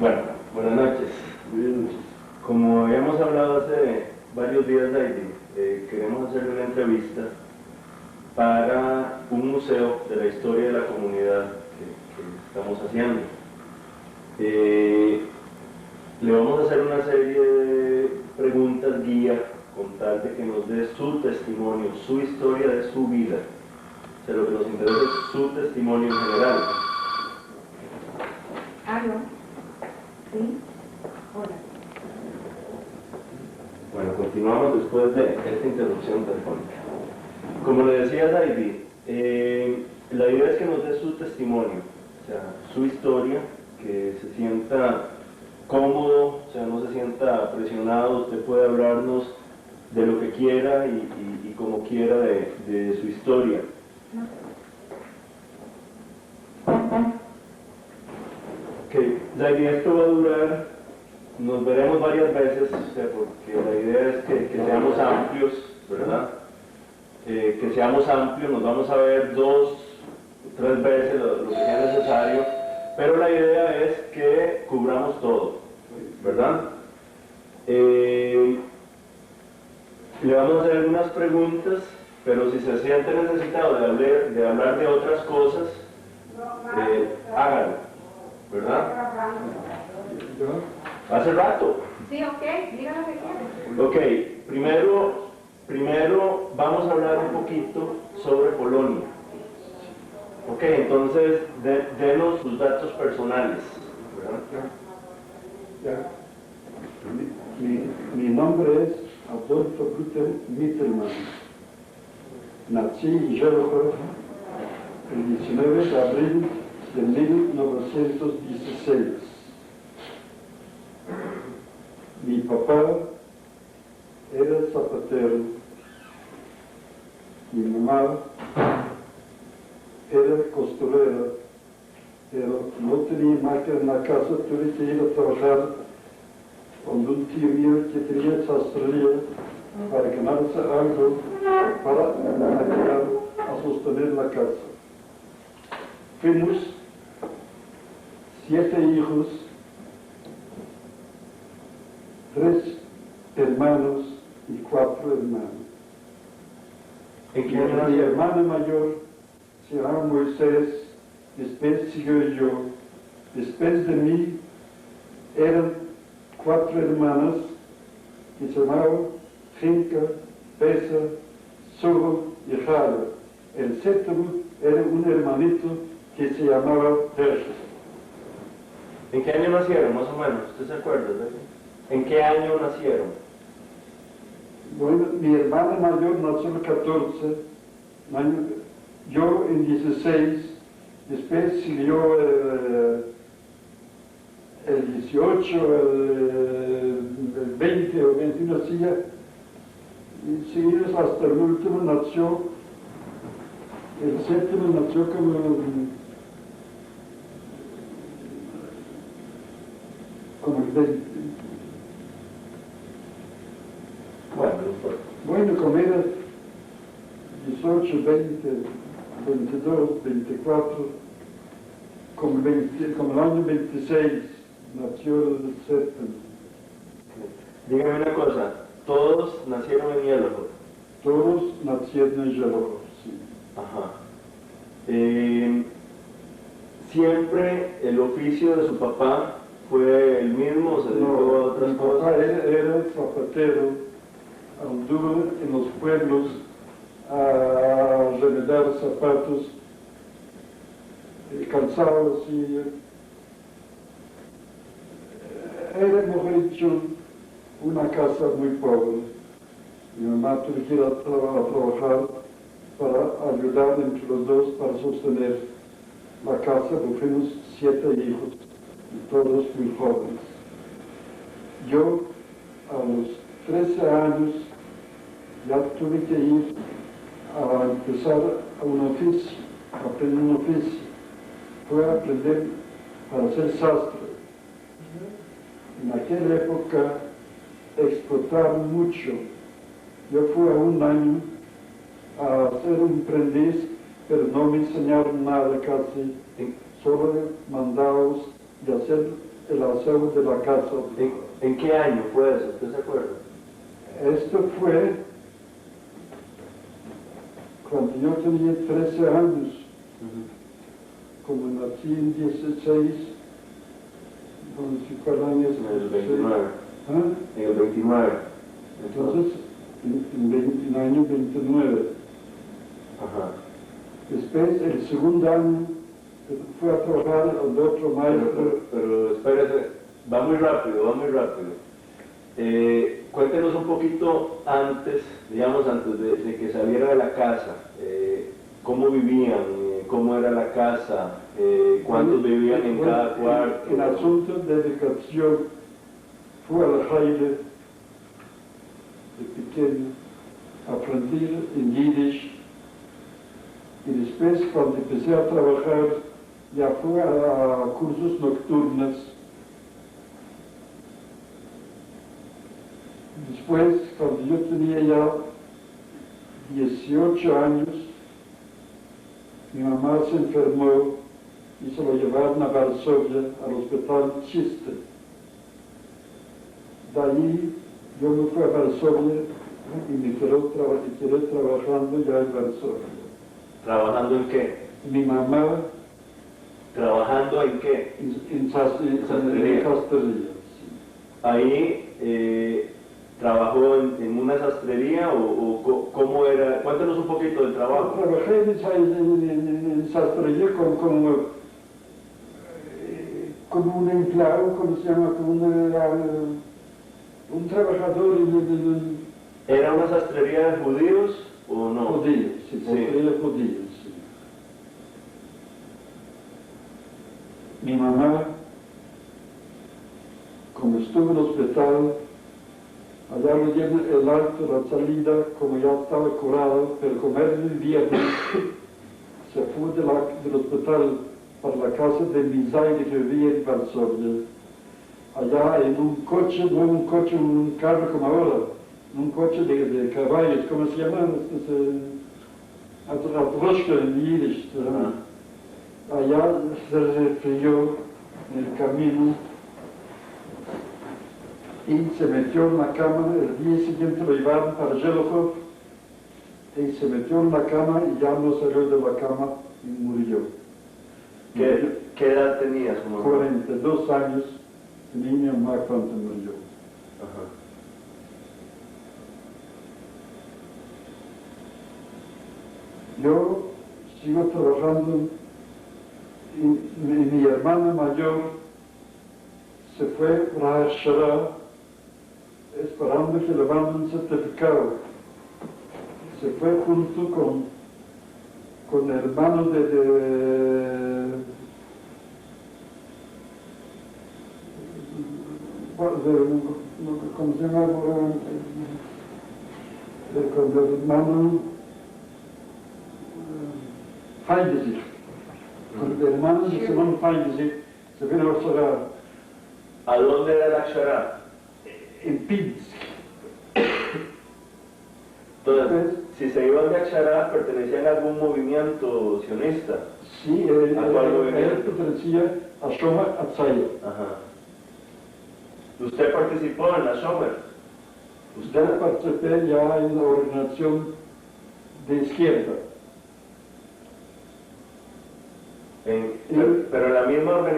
Bueno, buenas noches. Como habíamos hablado hace varios días, queremos hacerle una entrevista para un museo de la historia de la comunidad que estamos haciendo. Le vamos a hacer una serie de preguntas guía con tal de que nos dé su testimonio, su historia de su vida. O sea, lo que nos interesa es su testimonio en general. ¿Aló? ¿Sí? Hola. Bueno, continuamos después de esta interrupción telefónica. Como le decía Zaidi, la idea es que nos dé su testimonio, o sea, su historia, que se sienta cómodo, o sea, no se sienta presionado, usted puede hablarnos de lo que quiera y como quiera de su historia. Ok, Zaidi, esto va a durar, nos veremos varias veces, o sea, porque la idea es que seamos amplios, ¿verdad? Que seamos amplios, nos vamos a ver 2, 3 veces lo que sea necesario, pero la idea es que cubramos todo, ¿verdad? Le vamos a hacer unas preguntas, pero si se siente necesitado de hablar de otras cosas, hágalo, ¿verdad? Hace rato. Sí, ok, diga lo que quiera. Ok, primero vamos a hablar un poquito sobre Polonia. Ok, entonces denos sus datos personales. ¿Verdad? Mi nombre es Adolfo Guter Mittelmann. Nací en Jericho el 19 de abril de 1916. Mi papá era zapatero, mi mamá era costurera, pero no tenía máquina en la casa, tuve que ir a trabajar con un tío mío que tenía sastrería para ganarse algo para ayudar a sostener la casa. Fuimos 7 hijos, 3 hermanos y 4 hermanos. ¿En qué año Mi nacieron? hermano mayor se llamaba Moisés, después siguió yo, después de mí eran 4 hermanas que se llamaban Ginka, Pesa, Sogo y Jara. El 7º era un hermanito que se llamaba Tercio. ¿En qué año nacieron, más o menos? ¿Usted se acuerda de eso? ¿En qué año nacieron? Bueno, mi hermana mayor nació en 14, yo en 16, después siguió el 18, el 20 o 21 así ya, y seguimos hasta el último nació, el 7º nació como el 20. Bueno, como era 18, 20, 22, 24, como el año 26 nació el 7º. Dígame una cosa, ¿todos nacieron en Yellowknife? Todos nacieron en Yellowknife, sí. Ajá. ¿Siempre el oficio de su papá fue el mismo o se dedicó a otras mi cosas? papá era zapatero, anduvo en los pueblos a remendar zapatos, calzados y era, mejor dicho, una casa muy pobre. Mi mamá tuvo que ir a trabajar para ayudar entre los dos para sostener la casa, porque fuimos 7 hijos, y todos muy jóvenes. Yo, a los 13 años, ya tuve que ir a empezar a un oficio, a aprender un oficio. Fue a aprender para ser sastre. En aquella época explotaron mucho. Yo fui a un año a ser un aprendiz, pero no me enseñaron nada casi, solo mandados de hacer el aseo de la casa. ¿En qué año fue eso? ¿Usted se acuerda? Esto fue cuando yo tenía 13 años, como nací en 16, no sé cuál año es. En el 29. ¿Ah? En el 29. Entonces, en el año 29. Ajá. Después, el segundo año, fui a trabajar al otro maestro. Pero espérese, va muy rápido. Cuéntenos un poquito antes, digamos, antes de que saliera de la casa, cómo vivían, cómo era la casa, cuántos vivían en cada cuarto. En asuntos de educación, fui al Haile de pequeño, aprendí en Yiddish, y después, cuando empecé a trabajar, ya fui a cursos nocturnos. Después, cuando yo tenía ya 18 años, mi mamá se enfermó y se lo llevaron a Varsovia, al hospital Chiste. De ahí yo me fui a Varsovia y me quedé trabajando ya en Varsovia. ¿Trabajando en qué? Mi mamá ¿Trabajando en qué? en sastrería. Sí. Ahí trabajó en una sastrería o cómo era. Cuéntanos un poquito del trabajo. Trabajé en sastrería como un empleado, como se llama, como un un trabajador ¿Era una sastrería de judíos o no? judío, sí, sastrería judío, sí. Mi mamá, como estuvo en el hospital, allá le dieron el alto, la salida, como ya estaba curado, pero como era el invierno, se fue del hospital para la casa de mis aires que vivía en Varsovia. Allá en un coche, no un coche, un carro como ahora, un coche de caballos, ¿cómo se llama? Atroschka en Yiddish. Allá se resfrió en el camino y se metió en la cama. El día siguiente lo llevaron para Jelokov y se metió en la cama y ya no salió de la cama y murió. ¿Qué edad tenía su mamá? 42 años, el niño más cuando murió. Ajá. Yo sigo trabajando y mi hermana mayor se fue para Shara esperando que le manden un certificado. Se fue junto con el hermano ¿cómo se llama? Con el hermano Feindesich. Con el hermano de Simón Feindesich se vino a Shara. ¿A dónde era la Akshara? En Pinsk. Entonces, si se iban de Akshara, ¿pertenecían a algún movimiento sionista? Sí, él pertenecía a Shomer Atzaya. Ajá. ¿Usted participó en la Shomer? Usted participé ya en la organización de izquierda. Pero la misma organización.